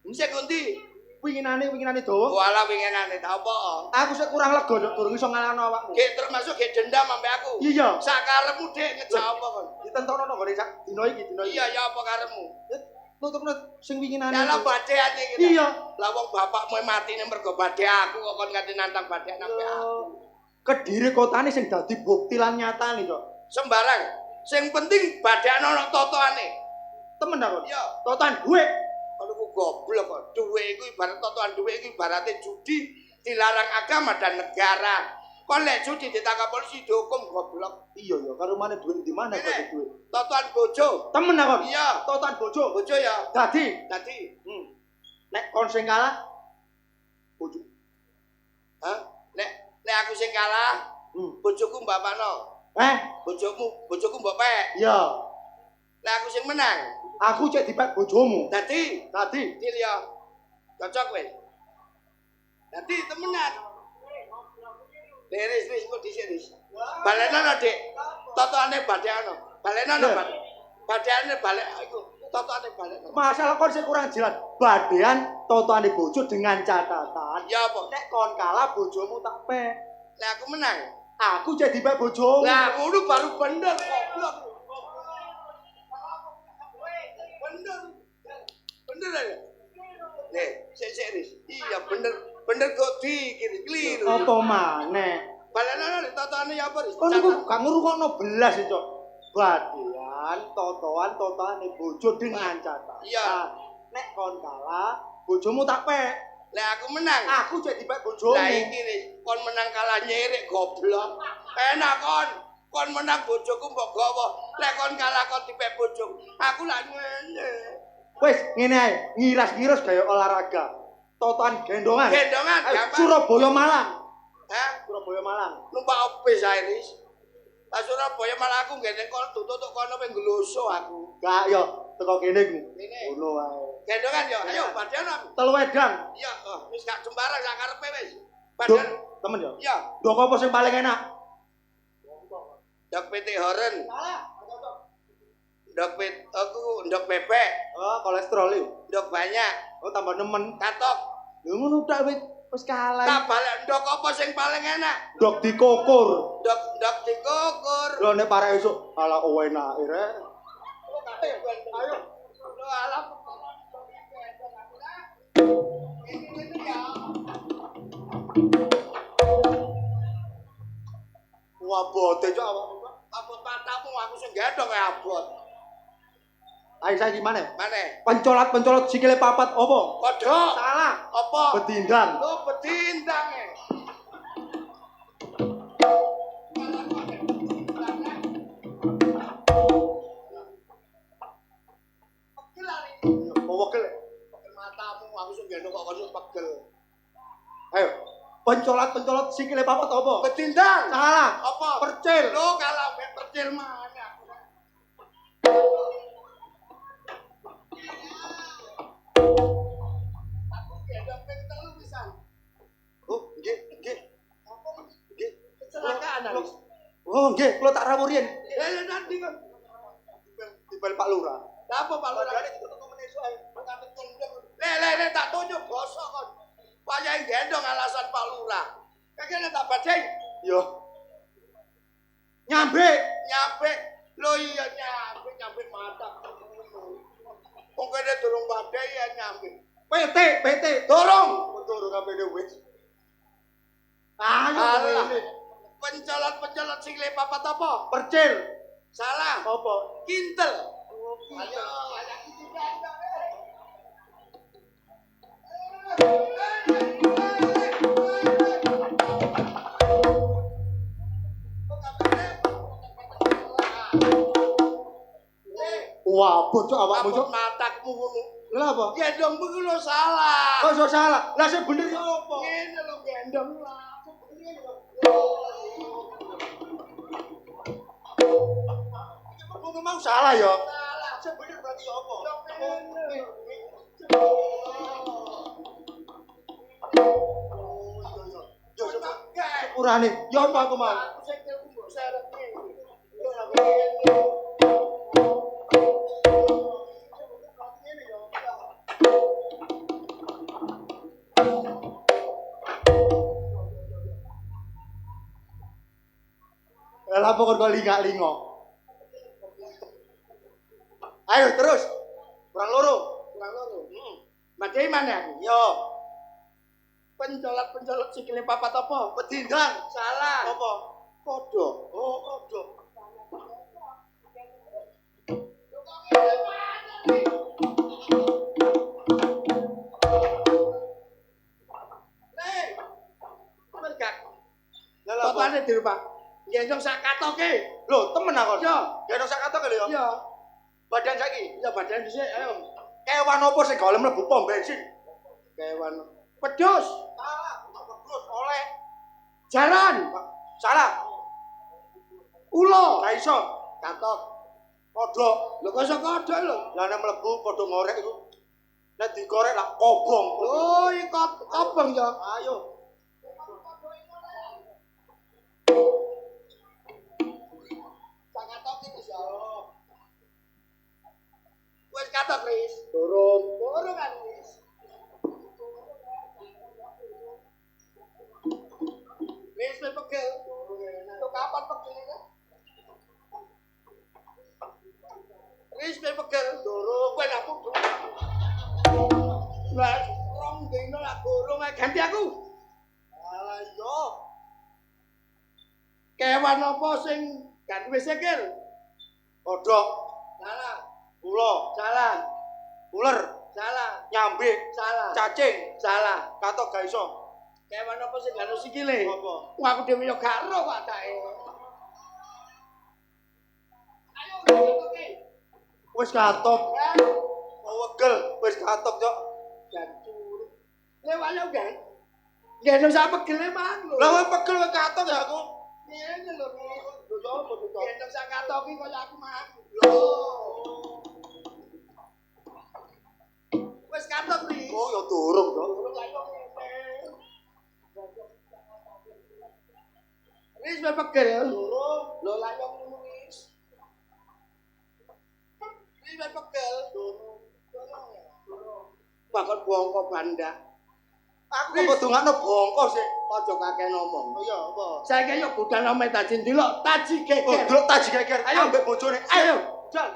[SPEAKER 2] Sik ngendi?
[SPEAKER 1] winginane dawa.
[SPEAKER 2] Walah winginane ta apa?
[SPEAKER 1] Aku sik kurang lega nduk durung iso ngalahno awakmu.
[SPEAKER 2] Gek termasuk gek dendam ambek aku.
[SPEAKER 1] Iya.
[SPEAKER 2] Sakarepmu Dik ngejak apa kon?
[SPEAKER 1] Ditentokno nang gone sak dina iki.
[SPEAKER 2] Iya ya apa karepmu?
[SPEAKER 1] Nutupno sing winginane.
[SPEAKER 2] Dalam badeane iki.
[SPEAKER 1] Iya.
[SPEAKER 2] Lah wong bapakmu matine mergo badhe aku kok kon nganti nantang badhe ambek aku.
[SPEAKER 1] Kediri kotane sing dadi bukti lan nyatane kok.
[SPEAKER 2] Sembarang. Sing penting badheane ana totoane.
[SPEAKER 1] Temen ta kok?
[SPEAKER 2] Iya.
[SPEAKER 1] Totoan duit.
[SPEAKER 2] Kalau ku goblok kok. Duit iku ibarat totoan duit iku ibaratnya judi dilarang agama dan negara. Kon lek judi ditangkap polisi dihukum goblok.
[SPEAKER 1] Iya ya, karo mana duit di mana kok duit?
[SPEAKER 2] Totoan bojo.
[SPEAKER 1] Temen ta kok?
[SPEAKER 2] Iya.
[SPEAKER 1] Totoan bojo.
[SPEAKER 2] Bojo ya.
[SPEAKER 1] Dadi,
[SPEAKER 2] Dadi.
[SPEAKER 1] nek kon sing kalah bojo.
[SPEAKER 2] Hah? Nek aku sing kalah, bojoku mbapakno. Bojoku mbok pek.
[SPEAKER 1] Iya.
[SPEAKER 2] Nek aku sing menang,
[SPEAKER 1] aku cek dipek bojomu.
[SPEAKER 2] dadi deal ya. Cocok wis. Dadi temenan. Beres wis kok dhisik wis. Balena Dik. Totoane badheane. Balena badheane balik iku. Totoane balik.
[SPEAKER 1] Masalah kon sing kurang jelas. Badean totoane bojo dengan catatan.
[SPEAKER 2] Ya apa?
[SPEAKER 1] Nek kon kalah bojomu tak pek.
[SPEAKER 2] Nek aku menang,
[SPEAKER 1] Aku cek dipek bojomu.
[SPEAKER 2] lah ngono baru bener goblok. Bener aja. Nih, sik Riz. Iya bener kok keliru.
[SPEAKER 1] Apa maneh?
[SPEAKER 2] Balena totoane ya apa Riz?
[SPEAKER 1] Kon iku gak ngrungokno belas itu. Badean totoane bojo dengan catatan.
[SPEAKER 2] Iya.
[SPEAKER 1] Nek kon kalah bojomu tak pek.
[SPEAKER 2] Lek aku menang,
[SPEAKER 1] Aku cek dipek bojomu.
[SPEAKER 2] lah iki Riz, kon menang kalah nyirik goblok. Enak kon menang bojoku mbok gawa. Lek kon kalah kon dipek bojoku. Aku lah ngene.
[SPEAKER 1] Wis ngene ae, ngiras-ngiras gaya olahraga. Totoan gendongan.
[SPEAKER 2] Gendongan
[SPEAKER 1] Ayo,
[SPEAKER 2] gampang.
[SPEAKER 1] Surabaya Malang.
[SPEAKER 2] Hah?
[SPEAKER 1] Surabaya Malang.
[SPEAKER 2] Numpak bis ae Riz. Lah Surabaya malah aku ngene kon tutuk kono ping ngloso aku.
[SPEAKER 1] Gak yo, teko kene ku.
[SPEAKER 2] Kene.
[SPEAKER 1] Ngono wae.
[SPEAKER 2] Gendongan yo, ayo badan aku.
[SPEAKER 1] Telu wedang.
[SPEAKER 2] Iya, wis gak sembarang sak karepe wis.
[SPEAKER 1] Dok,
[SPEAKER 2] Badan.
[SPEAKER 1] temen yo.
[SPEAKER 2] Iya,
[SPEAKER 1] Dok apa sing paling enak?
[SPEAKER 2] ndok PT Horen.
[SPEAKER 1] Salah.
[SPEAKER 2] Ndok bebek,
[SPEAKER 1] Oh, kolesterol iki.
[SPEAKER 2] ndok banyak,
[SPEAKER 1] Oh, tambah nemen.
[SPEAKER 2] katok.
[SPEAKER 1] Lho ngono tak wis kalah.
[SPEAKER 2] Tak balik ndok apa sing paling enak?
[SPEAKER 1] Dok dikukur.
[SPEAKER 2] Ndok dikukur.
[SPEAKER 1] Lho nek para esuk ala enake rek.
[SPEAKER 2] Ayo. Lo alam.
[SPEAKER 1] Wabote cok awakmu.
[SPEAKER 2] Abot matamu aku sing gendong abot.
[SPEAKER 1] Ayo saiki maneh.
[SPEAKER 2] Maneh?
[SPEAKER 1] Pencolot sikile papat apa?
[SPEAKER 2] Kodhok.
[SPEAKER 1] Salah.
[SPEAKER 2] Apa?
[SPEAKER 1] Betindang.
[SPEAKER 2] Lo betindang e.
[SPEAKER 1] Pegel.
[SPEAKER 2] Matamu aku sing gendong kok kono pegel.
[SPEAKER 1] Ayo. Pencolot sikile papat apa?
[SPEAKER 2] Betindang.
[SPEAKER 1] Salah.
[SPEAKER 2] Apa?
[SPEAKER 1] Percil.
[SPEAKER 2] Lo kalah mbek percil mana? Aku gendong ping 3 pisan.
[SPEAKER 1] Oh, nggih.
[SPEAKER 2] Kecelakaan Aris.
[SPEAKER 1] Oh, nggih, kula tak rawuh riyen.
[SPEAKER 2] Ya nanti kan.
[SPEAKER 1] Dibal Pak Lurah.
[SPEAKER 2] Apa Pak Lurah? Le tak tunjuk bosok kon. Payahe gendong alasan Pak Lurah. Kagene tak badhe.
[SPEAKER 1] Yo. Nyambe.
[SPEAKER 2] Lo iya nyambe mata. Wong kene durung badhe ya nyambe.
[SPEAKER 1] PT.
[SPEAKER 2] Dorong.
[SPEAKER 1] Betul kabeh wis.
[SPEAKER 2] Alah.
[SPEAKER 1] Ayo.
[SPEAKER 2] Pencolot sing le papat apa?
[SPEAKER 1] Percil.
[SPEAKER 2] Salah.
[SPEAKER 1] Apa?
[SPEAKER 2] Kintel.
[SPEAKER 1] Ayo. Wah, bocok awakmu cok.
[SPEAKER 2] Matakmu ngono.
[SPEAKER 1] Lha apa?
[SPEAKER 2] Gendong ku lho salah.
[SPEAKER 1] Kok iso salah? Lah sing bener ya apa?
[SPEAKER 2] Ngene lho gendong lah.
[SPEAKER 1] Ngono mau salah ya.
[SPEAKER 2] Salah.
[SPEAKER 1] Sing bener berarti ya apa?
[SPEAKER 2] Yo
[SPEAKER 1] sepurane. Ya apa aku mau?
[SPEAKER 2] Aku sikilku mbok seret ngene.
[SPEAKER 1] Lah pokok kok lingak-lingok. Ayo terus. Kurang loro.
[SPEAKER 2] Madai mana aku?
[SPEAKER 1] Yo,
[SPEAKER 2] Pencolot sikile papat apa?
[SPEAKER 1] pedindang.
[SPEAKER 2] Salah.
[SPEAKER 1] Apa?
[SPEAKER 2] Kodho.
[SPEAKER 1] Oh, kodho.
[SPEAKER 2] Bapakne di rumah. Gendong sak katoke.
[SPEAKER 1] Lho, temen aku.
[SPEAKER 2] Yo.
[SPEAKER 1] Gendong sak katok lho.
[SPEAKER 2] Yo.
[SPEAKER 1] Badan saiki.
[SPEAKER 2] Ya badan dhisik ayo.
[SPEAKER 1] Kewan apa sing gak oleh mlebu pom bensin?
[SPEAKER 2] Kewan. Pedus.
[SPEAKER 1] Salah, pedus oleh.
[SPEAKER 2] Jaran.
[SPEAKER 1] Salah.
[SPEAKER 2] Ulo.
[SPEAKER 1] Gak iso.
[SPEAKER 2] Katok.
[SPEAKER 1] Kodhok.
[SPEAKER 2] Lho kok iso kodho lho.
[SPEAKER 1] Lah nek mlebu padha ngorek iku. Nek dikorek lah kobong.
[SPEAKER 2] Oh, iki kobong ya.
[SPEAKER 1] Ayo.
[SPEAKER 2] Sak katok iki ya. Wis katok, Kris.
[SPEAKER 1] Turun.
[SPEAKER 2] Durung kan, Kris. Wis pegel. Kok kapan pegelnya? Wis pegel. Durung kowe lapuk. Lah, rong dino lah gorong ganti aku.
[SPEAKER 1] Alah yo.
[SPEAKER 2] Kewan apa sing gak duwe sikil?
[SPEAKER 1] Kodhok,
[SPEAKER 2] Salah.
[SPEAKER 1] ula,
[SPEAKER 2] Salah.
[SPEAKER 1] uler,
[SPEAKER 2] Salah.
[SPEAKER 1] nyambe,
[SPEAKER 2] Salah.
[SPEAKER 1] cacing,
[SPEAKER 2] Salah.
[SPEAKER 1] katok gak iso.
[SPEAKER 2] Kewan apa sing gak ono sikile?
[SPEAKER 1] Apa?
[SPEAKER 2] Wah, aku dhewe yo gak ero kok adake. Ayo, oke.
[SPEAKER 1] Wis katok. Oh, wegel, wis katok yo.
[SPEAKER 2] Jancur. Lewat kan? Gendong sak pegele mang lho.
[SPEAKER 1] Lah wis pegel wis katok ya aku.
[SPEAKER 2] Ngene lho.
[SPEAKER 1] Lho yo apa to?
[SPEAKER 2] Gendong sak katok iki kaya aku mang. Lho. Wis katok ri.
[SPEAKER 1] Oh, yo durung to.
[SPEAKER 2] Wis pegel. Durung. Lho layong ngono wis. Wis pegel. Durung. Bakal bongko bandak.
[SPEAKER 1] Aku kok dongakno bongko sih.
[SPEAKER 2] Aja kakek ngomong.
[SPEAKER 1] Oh iya, apa?
[SPEAKER 2] Saiki yo budal ome taji ndelok, taji
[SPEAKER 1] Oh,
[SPEAKER 2] geger.
[SPEAKER 1] delok taji geger.
[SPEAKER 2] Ayo.
[SPEAKER 1] Ambek bojone.
[SPEAKER 2] Ayo, jal.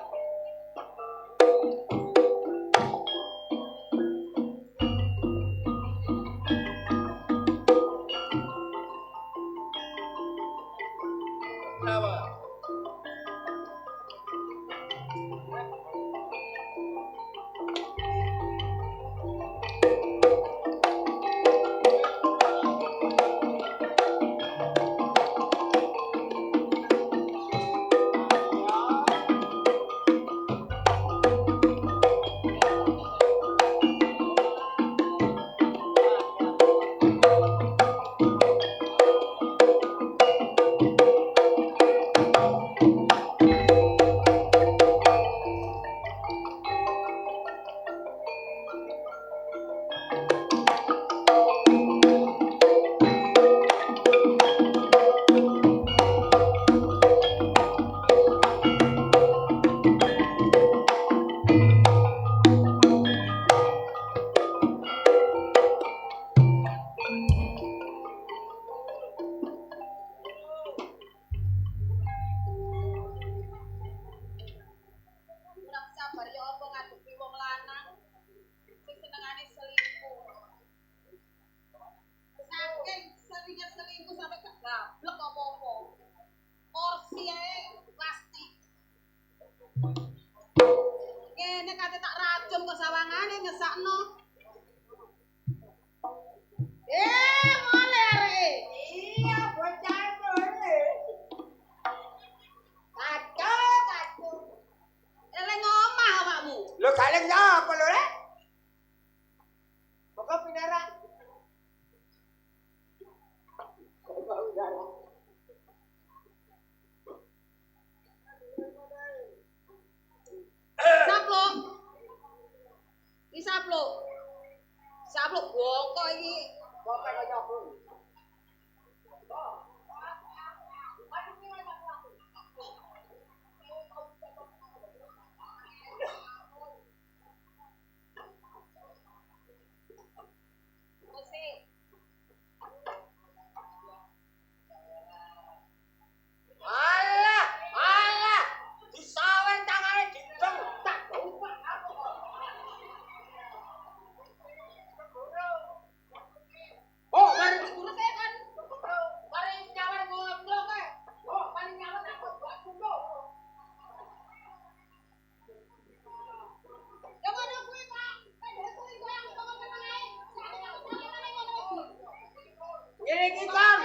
[SPEAKER 3] Ngene iki kon.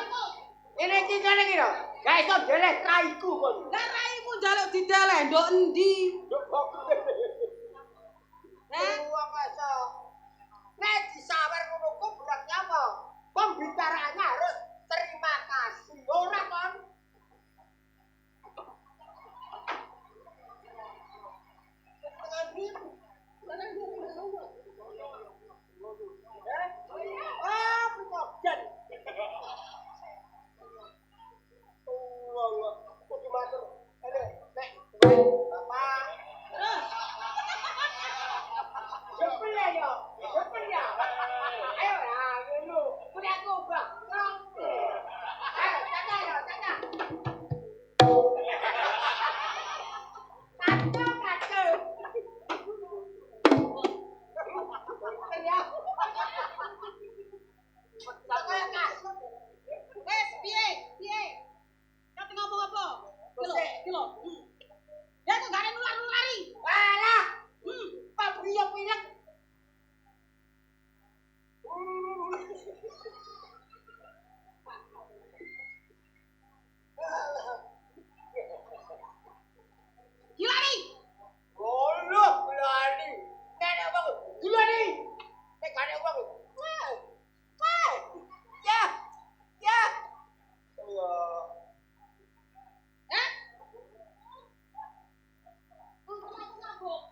[SPEAKER 3] Ngene iki kene iki lho. Gak iso deleh raiku kon.
[SPEAKER 4] Lah raimu njaluk dideleh ndok endi?
[SPEAKER 3] Wong iso. Nek disawer ngono ku berarti apa? Pembicaraannya harus terima kasih. Ora kon.
[SPEAKER 4] Wes piye? Piye? Kate ngomong apa? Ki lho. Ya kok gak nular-nulari.
[SPEAKER 3] Walah, Pak Priyo pilek.
[SPEAKER 4] Gilani.
[SPEAKER 3] Goloh Gilani. Nek ada wong Gilani. Nek gak ada wong. Ya. Ya. Allah.
[SPEAKER 4] Eh? Untuk aku sambung.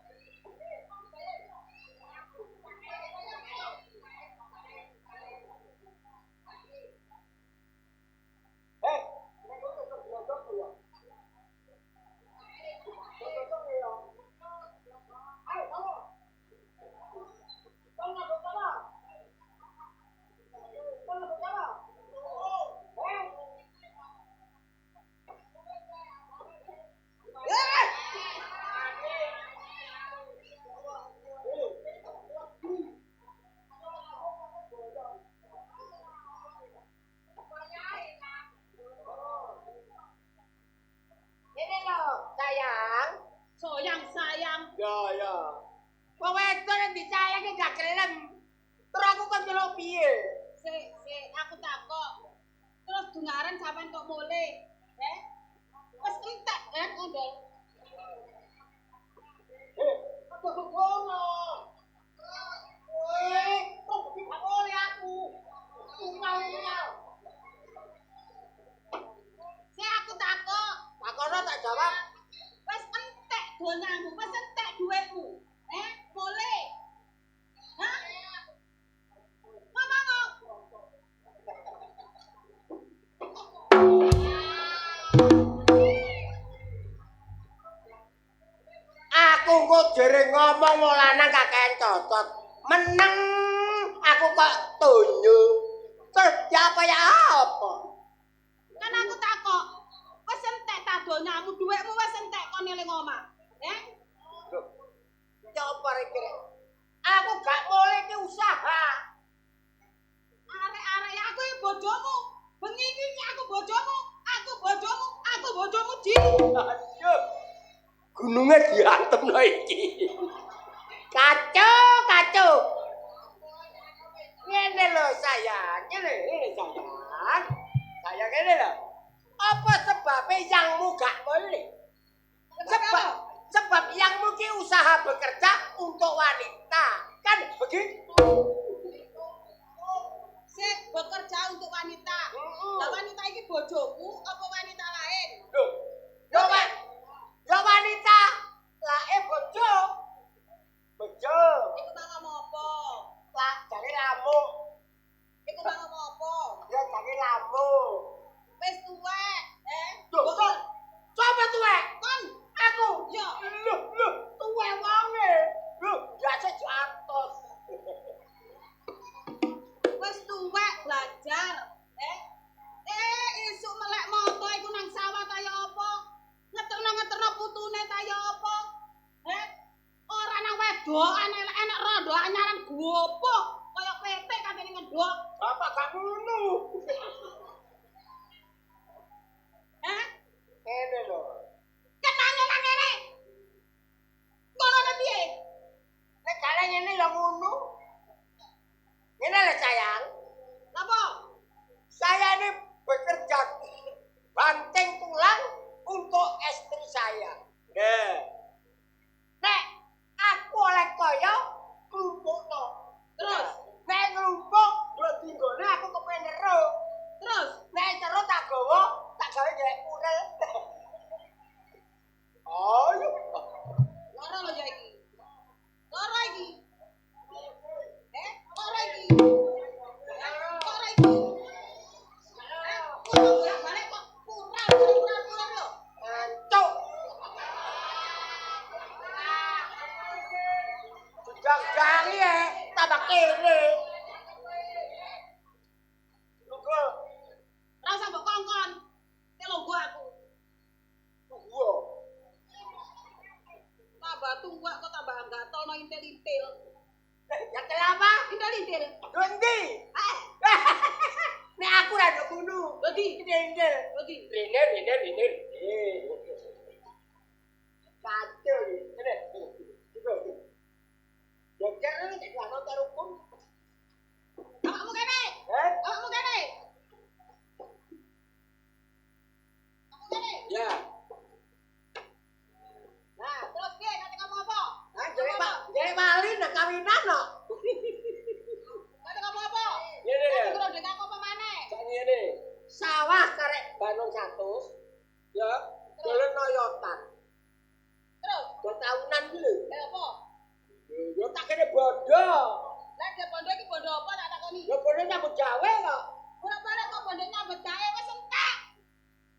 [SPEAKER 3] Ini loh, sayang.
[SPEAKER 4] Sayang.
[SPEAKER 3] Ya. Wong wedok nek dicayangi gak gelem. Terus aku kok nyeluk piye?
[SPEAKER 4] Sik, aku takok. Terus dengaran sampean kok mulih. Wes entek ngondol.
[SPEAKER 3] Apa ngono? Kok gak boleh aku. Tinggal.
[SPEAKER 4] Sik aku takok.
[SPEAKER 3] Takono tak jawab.
[SPEAKER 4] Wes entek donyamu, wes entek dhuwitmu. Mulih. Hah? Ngomong.
[SPEAKER 3] Aku kok jere ngomong wong lanang kakean cocot. Meneng aku kok tunyu. Terus ya apa?
[SPEAKER 4] Kan aku takok. Wes entek ta donyamu, dhuwitmu wes entek kon eling omah.
[SPEAKER 3] Ya apa iki? Aku gak boleh ki usaha.
[SPEAKER 4] Arek-arek aku iki bojomu. Bengi iki aku bojomu. Aku bojomu Ji.
[SPEAKER 3] Aduh. Gunungnya diantem lho iki. Kacau. Ngene lho sayang, ngene sayang. Sayang ngene lho. Apa sebabnya yangmu gak boleh? Sebab yangmu ki usaha bekerja untuk wanita. Kan begitu?
[SPEAKER 4] Sik bekerja untuk wanita. Lah wanita iki bojomu apa wanita lain?
[SPEAKER 3] Loh, ya wanita lae bojo. Bojo.
[SPEAKER 4] Iku mau ngomong apa?
[SPEAKER 3] Lah jare lamuk.
[SPEAKER 4] Iku mau ngomong apa?
[SPEAKER 3] Ya jare lamuk.
[SPEAKER 4] Wis tuwek,
[SPEAKER 3] Loh, coba tuwek.
[SPEAKER 4] Kon
[SPEAKER 3] Aku.
[SPEAKER 4] yo
[SPEAKER 3] Loh, tuwek wonge. Loh, biasa diatos.
[SPEAKER 4] wis tuwek belajar. Isuk melek moto iku nang sawah ta ya apa? Ngeterno putune ta ya apa? Ora nang wedokan enak rondo anyaran gopok kaya petik katene ngedok.
[SPEAKER 3] Bapak gak ngono. Kene lho.
[SPEAKER 4] Kenane nang ngene. Ngono ta piye?
[SPEAKER 3] Nek gale ngene ya ngono. Ngene lho sayang.
[SPEAKER 4] Napa? intil-intil.
[SPEAKER 3] Nyekel apa?
[SPEAKER 4] Intil-intil.
[SPEAKER 3] Dondi. Nek aku ra nduk ngono.
[SPEAKER 4] Dondi.
[SPEAKER 3] Ndel.
[SPEAKER 4] Dondi.
[SPEAKER 3] Rene. Kacau ni. Kene. Dokter ni tak ana terukun.
[SPEAKER 4] Awakmu kene. Awakmu kene. Awakmu kene.
[SPEAKER 3] Ya.
[SPEAKER 4] Nah, terus piye kate ngomong apa?
[SPEAKER 3] Jadi wali nak kawinan no.
[SPEAKER 4] Kate ngomong apa?
[SPEAKER 3] Ngene ya.
[SPEAKER 4] Kate ngomong apa maneh?
[SPEAKER 3] Sak ngene. Sawah karek Banung 100. Ya, dolen noyotan.
[SPEAKER 4] Terus,
[SPEAKER 3] Do tahunan ki lho.
[SPEAKER 4] lha apa?
[SPEAKER 3] Yo tak kene bondo.
[SPEAKER 4] Lah dia bondo iki bondo apa tak takoni?
[SPEAKER 3] Yo bondo nyambut gawe kok.
[SPEAKER 4] Ora boleh kok bondo nyambut gawe wis entek.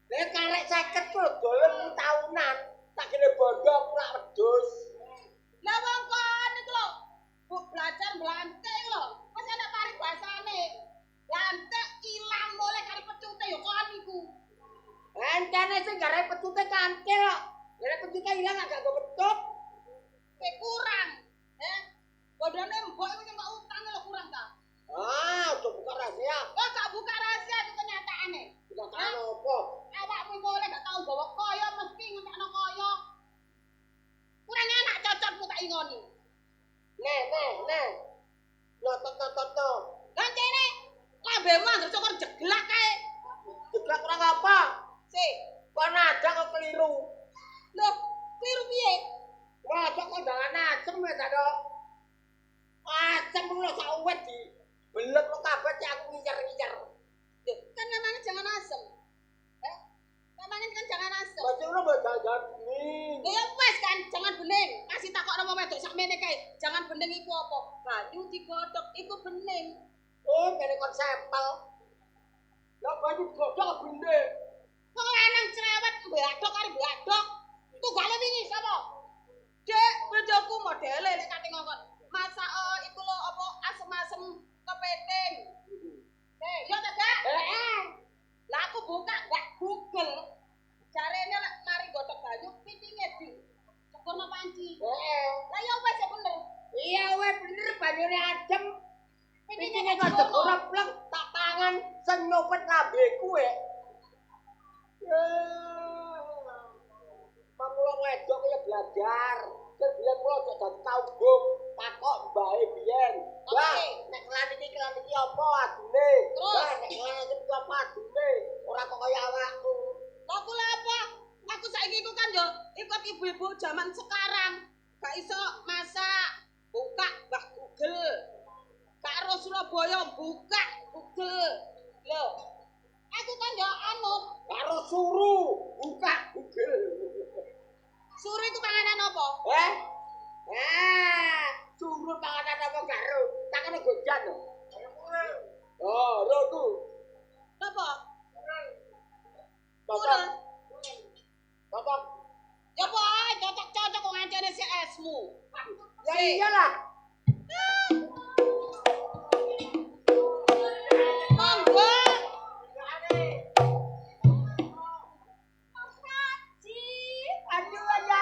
[SPEAKER 3] Lah karek 50 ku dolen tahunan. Tak kene bondo ora wedhus.
[SPEAKER 4] Lah wong kon iku lho, bu belajar blantek iku lho. Wis ana paribasane. Blantek ilang mulai kari pecute yo kon iku.
[SPEAKER 3] Encene sing garek pecute kancil kok. Garek pecute ilang gak go petut.
[SPEAKER 4] Kowe kurang. Bondone mbok iku kok utang lho kurang ta.
[SPEAKER 3] Ah, coba buka rahasia.
[SPEAKER 4] Kok gak buka rahasia itu kenyataane.
[SPEAKER 3] Kenyataan apa?
[SPEAKER 4] Awakmu mulai gak tau bawa kaya mesti ngentekno kaya. Kurang enak cocotmu tak ingoni.
[SPEAKER 3] Nih. Notot.
[SPEAKER 4] Gancene lambemu anggere cokor jeglak kae.
[SPEAKER 3] Jeglak kurang apa?
[SPEAKER 4] Sik,
[SPEAKER 3] Kok nada kok keliru?
[SPEAKER 4] lho, kliru piye?
[SPEAKER 3] Wah, kok kondangan asem ya tado. Asem lu sak uwet di belek lu kabeh cek aku ngincer-ngincer.
[SPEAKER 4] Loh, kan namanya jangan asem. Namanya kan jangan asem.
[SPEAKER 3] Baju lu mbok jajan bening.
[SPEAKER 4] Lho ya wis kan, jangan bening. Kasih takok nama wedok sakmene kae. Jangan bening iku apa? Banyu digodhog iku bening.
[SPEAKER 3] Oh, kene kon sampel. Lah baju godhog bening.
[SPEAKER 4] Wong lanang cerewet mbadok karo mbadok. Tunggale wingi sapa? Dek, bojoku modele lek kate ngongkon. Masak iku lho apa asem-asem kepiting. Yo ta, Dak? Lah aku buka gak Google. Jarene lek mari godhog banyu pitinge di cekurno panci. Lah ya wis bener.
[SPEAKER 3] Iya weh bener banyune adem.
[SPEAKER 4] Pitinge
[SPEAKER 3] Pitinge kok jeblok tak tangan sing nyopet lambeku Mamula wedok ya belajar. Sing biyen kula aja dadi taubung, takok mbahe biyen. Wah, nek kelan iki apa adune?
[SPEAKER 4] Terus?
[SPEAKER 3] Wah, nek kelan iki apa adune? Ora kok kaya awakku.
[SPEAKER 4] Lah kula apa? Aku saiki iku kan yo ikut ibu-ibu zaman sekarang. Gak iso masak, buka Mbah Google. Karo Surabaya buka Google. Lho. Aku kan yo anut.
[SPEAKER 3] Karo suru, buka Google.
[SPEAKER 4] Suri iku panganan apa?
[SPEAKER 3] Suru panganan apa karo? Tak kena gojan. Oh, roku.
[SPEAKER 4] Napa?
[SPEAKER 3] Cocok. Cocok.
[SPEAKER 4] Ya apa ae cocok-cocok kok ngancene si esmu.
[SPEAKER 3] Ya iyalah.
[SPEAKER 4] Monggo.
[SPEAKER 3] Aduh aja.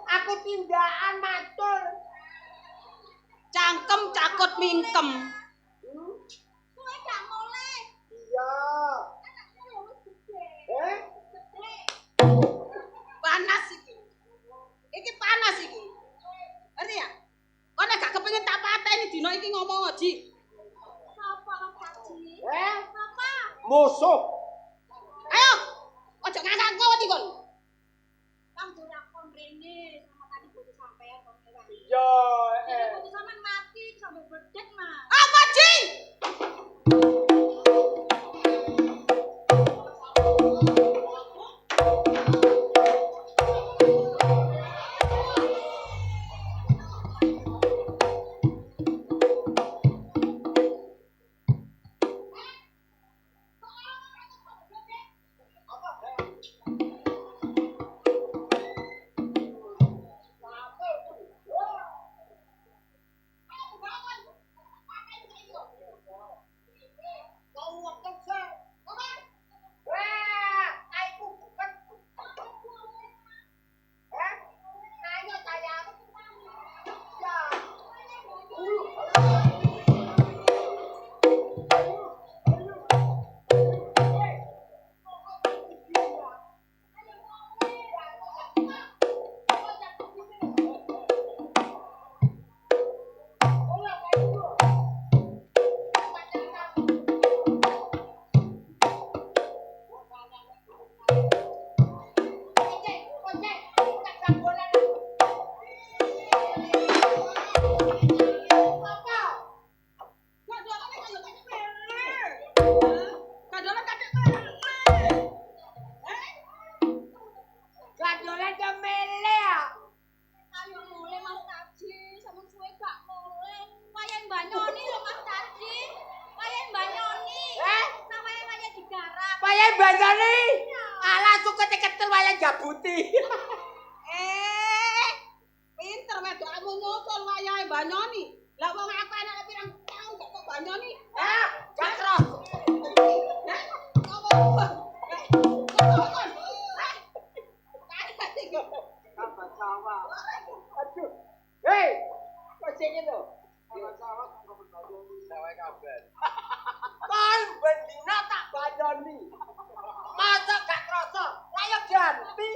[SPEAKER 3] Aku tindakan matur.
[SPEAKER 4] Cangkem cakut mingkem.
[SPEAKER 3] Iya.
[SPEAKER 4] Panas iki. Iki panas iki. Ngerti ya? Kok nek gak kepengin tak pateni dina iki ngomong Ji.
[SPEAKER 3] Musuh.
[SPEAKER 4] Ayo, ojo ngangkat wedi kon.
[SPEAKER 5] Kang durakon rene sama tadi bojo sampean kok ngewan.
[SPEAKER 3] Iya,
[SPEAKER 5] Jadi bojo sampean mati sampe bedek, Mas.
[SPEAKER 4] Apa Ji?
[SPEAKER 3] Banyoni. Alah suket ketel wayang jabuti.
[SPEAKER 4] Pinter wedokmu nyusul wayahe Banyoni. Lah wong aku enek pirang taun kok Banyoni.
[SPEAKER 3] Gak terus. Aduh. Hei, kok sing ngono? Kon bendina tak Banyoni. Masa gak kerasa? Ayo ganti.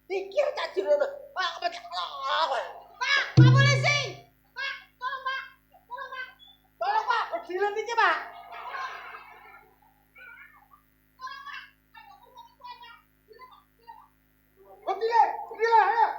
[SPEAKER 3] Pikir tak junungno. Pak, Pak, polisi. Pak, tolong Pak. Tolong Pak. Tolong Pak, berdiri iki Pak. Berdiri, ayo.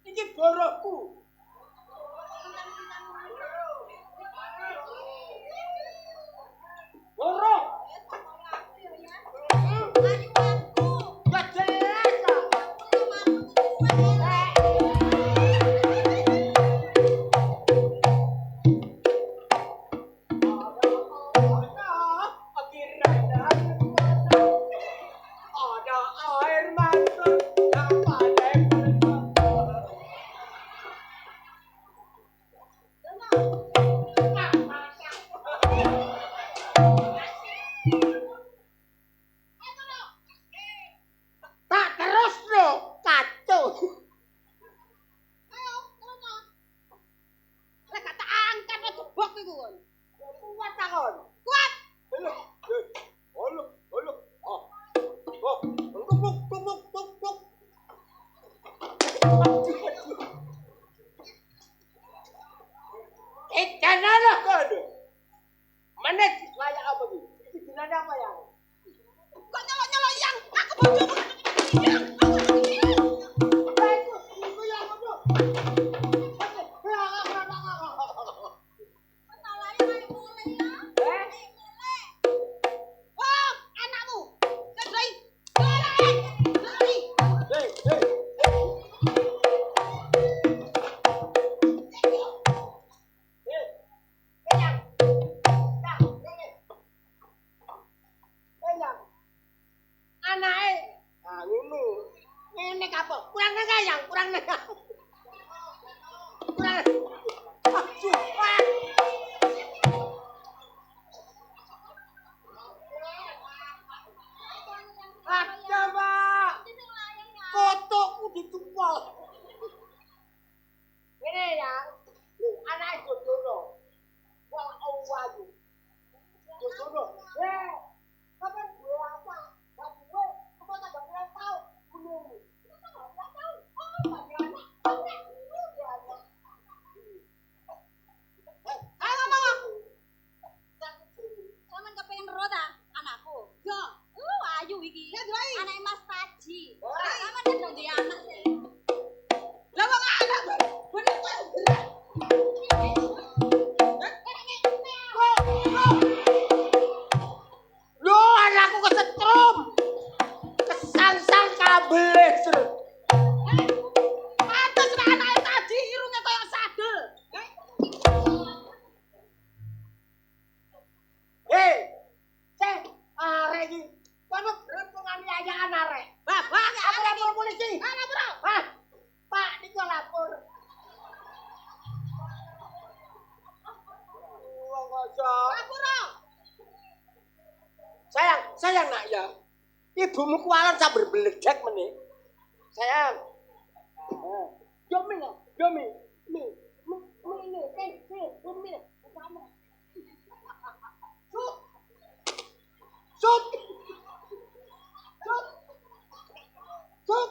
[SPEAKER 3] Iki boroku. Boro. Ya jelas lah. Ada air mata yang pandai tak terus lo kacau.
[SPEAKER 4] Ayo, ngono. Lek gak tak angkat lo jebok iku kon.
[SPEAKER 3] Kuat takon.
[SPEAKER 4] Kuat.
[SPEAKER 3] Jangan lah kau. Mana layak apa ni? Gimana apa yang?
[SPEAKER 4] Kok nyolok-nyolok yang aku bojomu. Oh, anakmu. Sesai. Lari.
[SPEAKER 3] Anake. Ah ngono. Ngene apa? Kurang ngayang, kurang ngayang. Kurang. Aduh. Ada, Pak. Kotoku ditumpal. Ngene ya. Anake Jojono. Wah, awayu. Jojono. Kapan gue apa? Gak gue, apa tak berapa tahun? Gunung.
[SPEAKER 4] Ayo ngomong.
[SPEAKER 5] Sampeyan kepengin ero ta anakku?
[SPEAKER 4] Yo.
[SPEAKER 5] Ayu iki.
[SPEAKER 4] Ya, Doi.
[SPEAKER 5] Anake Mas Taji. Sampeyan kan ndek anak sih.
[SPEAKER 4] Lah wong anak bener kok gerak.
[SPEAKER 3] Lo anakku kesetrum. Kesangsang kabel serut.
[SPEAKER 4] Pantes nek anake tadi irunge koyo sadel.
[SPEAKER 3] Sing arek iki. Kono beruntungan yayakan arek.
[SPEAKER 4] Wah,
[SPEAKER 3] Aku lapor polisi.
[SPEAKER 4] lapor.
[SPEAKER 3] Hah? Pak, niku lapor. Wong kocok.
[SPEAKER 4] Lapor.
[SPEAKER 3] Sayang nak ya. Ibumu kualan sak berbeledak meneh. Sayang. Yomi. Sut.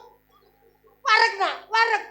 [SPEAKER 3] Wareg nak, wareg.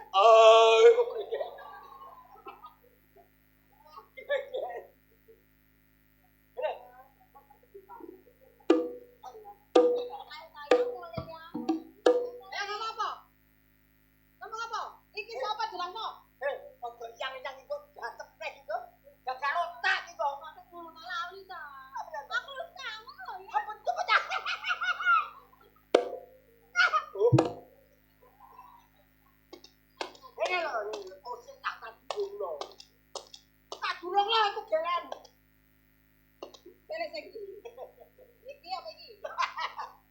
[SPEAKER 3] Iki apa iki?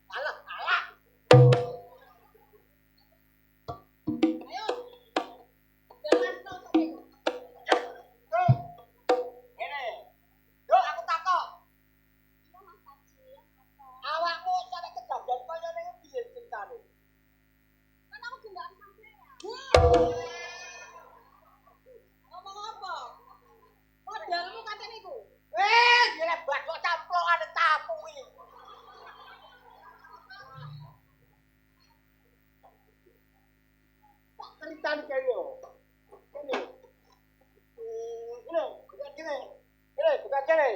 [SPEAKER 3] Alah, alah.
[SPEAKER 4] Ayo. Jalan tok kowe.
[SPEAKER 3] Tuh. Ngene. Yo aku takok.
[SPEAKER 5] Iya Mas Haji, apa?
[SPEAKER 3] Awakmu sampe kejadian kaya ngene piye ceritane?
[SPEAKER 5] Kan aku gendang sampean.
[SPEAKER 4] Ngomong apa? Modalmu katene iku.
[SPEAKER 3] Gila bakok camplokan tapu iki. Tak ceritani kene yo. Kene. Bukan kene. Kene, bukan kene.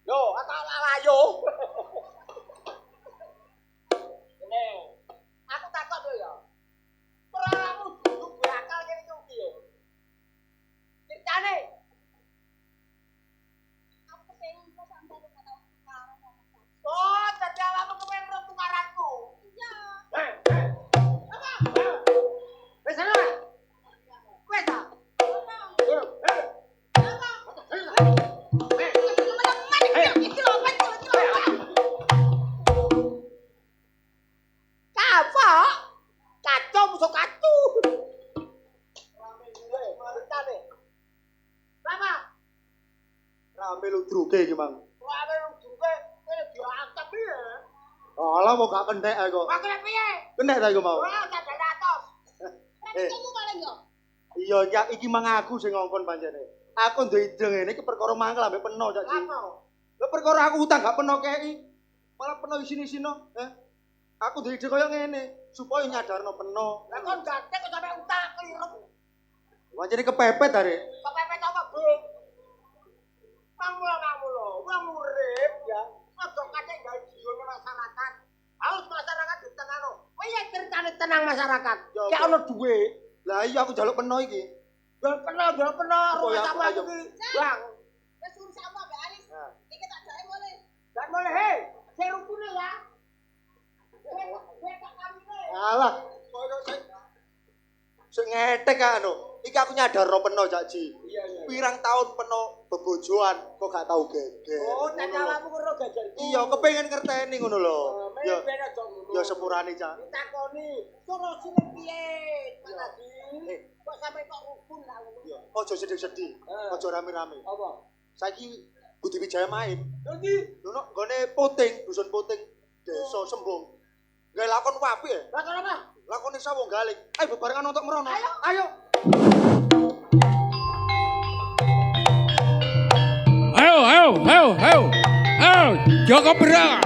[SPEAKER 3] Yo, atau layo. Kene. Aku takut lho ya. Peramu duduk bakal kene iki piye? Ceritane.
[SPEAKER 5] Aku kepengen kok sampai lu kata tukaran sama Mas Haji.
[SPEAKER 3] Oh, dadi awakmu kepen ro tukaranku.
[SPEAKER 5] Iya.
[SPEAKER 3] Apa? Wis ana. Wis ta? Apa? Kacau musuh kacau. Rame gue, maritane. Lama.
[SPEAKER 1] Rame ludruke iki, Mang.
[SPEAKER 3] Rame lu juga, kene diangkat piye?
[SPEAKER 1] Alah mau gak kentek ae kok.
[SPEAKER 3] Pakai piye?
[SPEAKER 1] Kentek ta iku mau.
[SPEAKER 3] Wah, tak atas.
[SPEAKER 1] Eh,
[SPEAKER 4] Kamu paling yo.
[SPEAKER 1] iya ya iki mang aku sing ngongkon pancene. Aku duwe ide ngene iki perkara mangkel ambek peno Cak Ji.
[SPEAKER 3] Apa?
[SPEAKER 1] Lah perkara aku utang gak peno kei. Malah peno isini-isino, Aku duwe ide kaya ngene, supaya nyadarno peno.
[SPEAKER 3] Lah kon gandeng kok sampe utang keliru.
[SPEAKER 1] Pancene kepepet are.
[SPEAKER 3] Kepepet apa, Bu? Pamula-pamula, wong urip ya, aja kate gawe jiwane masyarakat. Harus masyarakat ditengano. Piye ceritane tenang masyarakat?
[SPEAKER 1] Ya,
[SPEAKER 3] Kayak ono duit.
[SPEAKER 1] Lah iya aku njaluk peno iki.
[SPEAKER 3] Jual peno,
[SPEAKER 1] Oh, ya,
[SPEAKER 3] rumah sama
[SPEAKER 1] ayo.
[SPEAKER 3] iki. Bang,
[SPEAKER 4] Wis urusanmu ambek Aris.
[SPEAKER 1] Nah.
[SPEAKER 4] Iki tak jake boleh.
[SPEAKER 3] dan boleh hei, saya rukune ya. Gue tak kawine.
[SPEAKER 1] Alah, koyo sing ngetek kan anu. Iki aku nyadarno peno Cak Ji.
[SPEAKER 3] Iya, iya.
[SPEAKER 1] Pirang tahun peno bebojoan kok gak tau geger.
[SPEAKER 3] Oh,
[SPEAKER 1] Ngono
[SPEAKER 3] tak
[SPEAKER 1] lho.
[SPEAKER 3] awakmu karo gajar.
[SPEAKER 1] Iya, kepengin ngerteni ngono lho. Ya,
[SPEAKER 3] ben aja ngono.
[SPEAKER 1] ya sepurane Cak.
[SPEAKER 3] Ditakoni, sorosine piye? Pak Haji.
[SPEAKER 1] Eh.
[SPEAKER 3] Kok sampe kok rukun lah ngono.
[SPEAKER 1] Ya, ojo sedih-sedih. Ojo rame-rame.
[SPEAKER 3] Apa?
[SPEAKER 1] Saiki Budi Wijaya main.
[SPEAKER 3] Nanti
[SPEAKER 1] Lho nek gone Puting, dusun Puting, Desa Sembung. Gawe lakon wapi ya?
[SPEAKER 3] lakon apa?
[SPEAKER 1] Lakone sawung galing. Ayo bebarengan untuk merono.
[SPEAKER 3] Ayo.
[SPEAKER 6] Ayo, Joko Berak.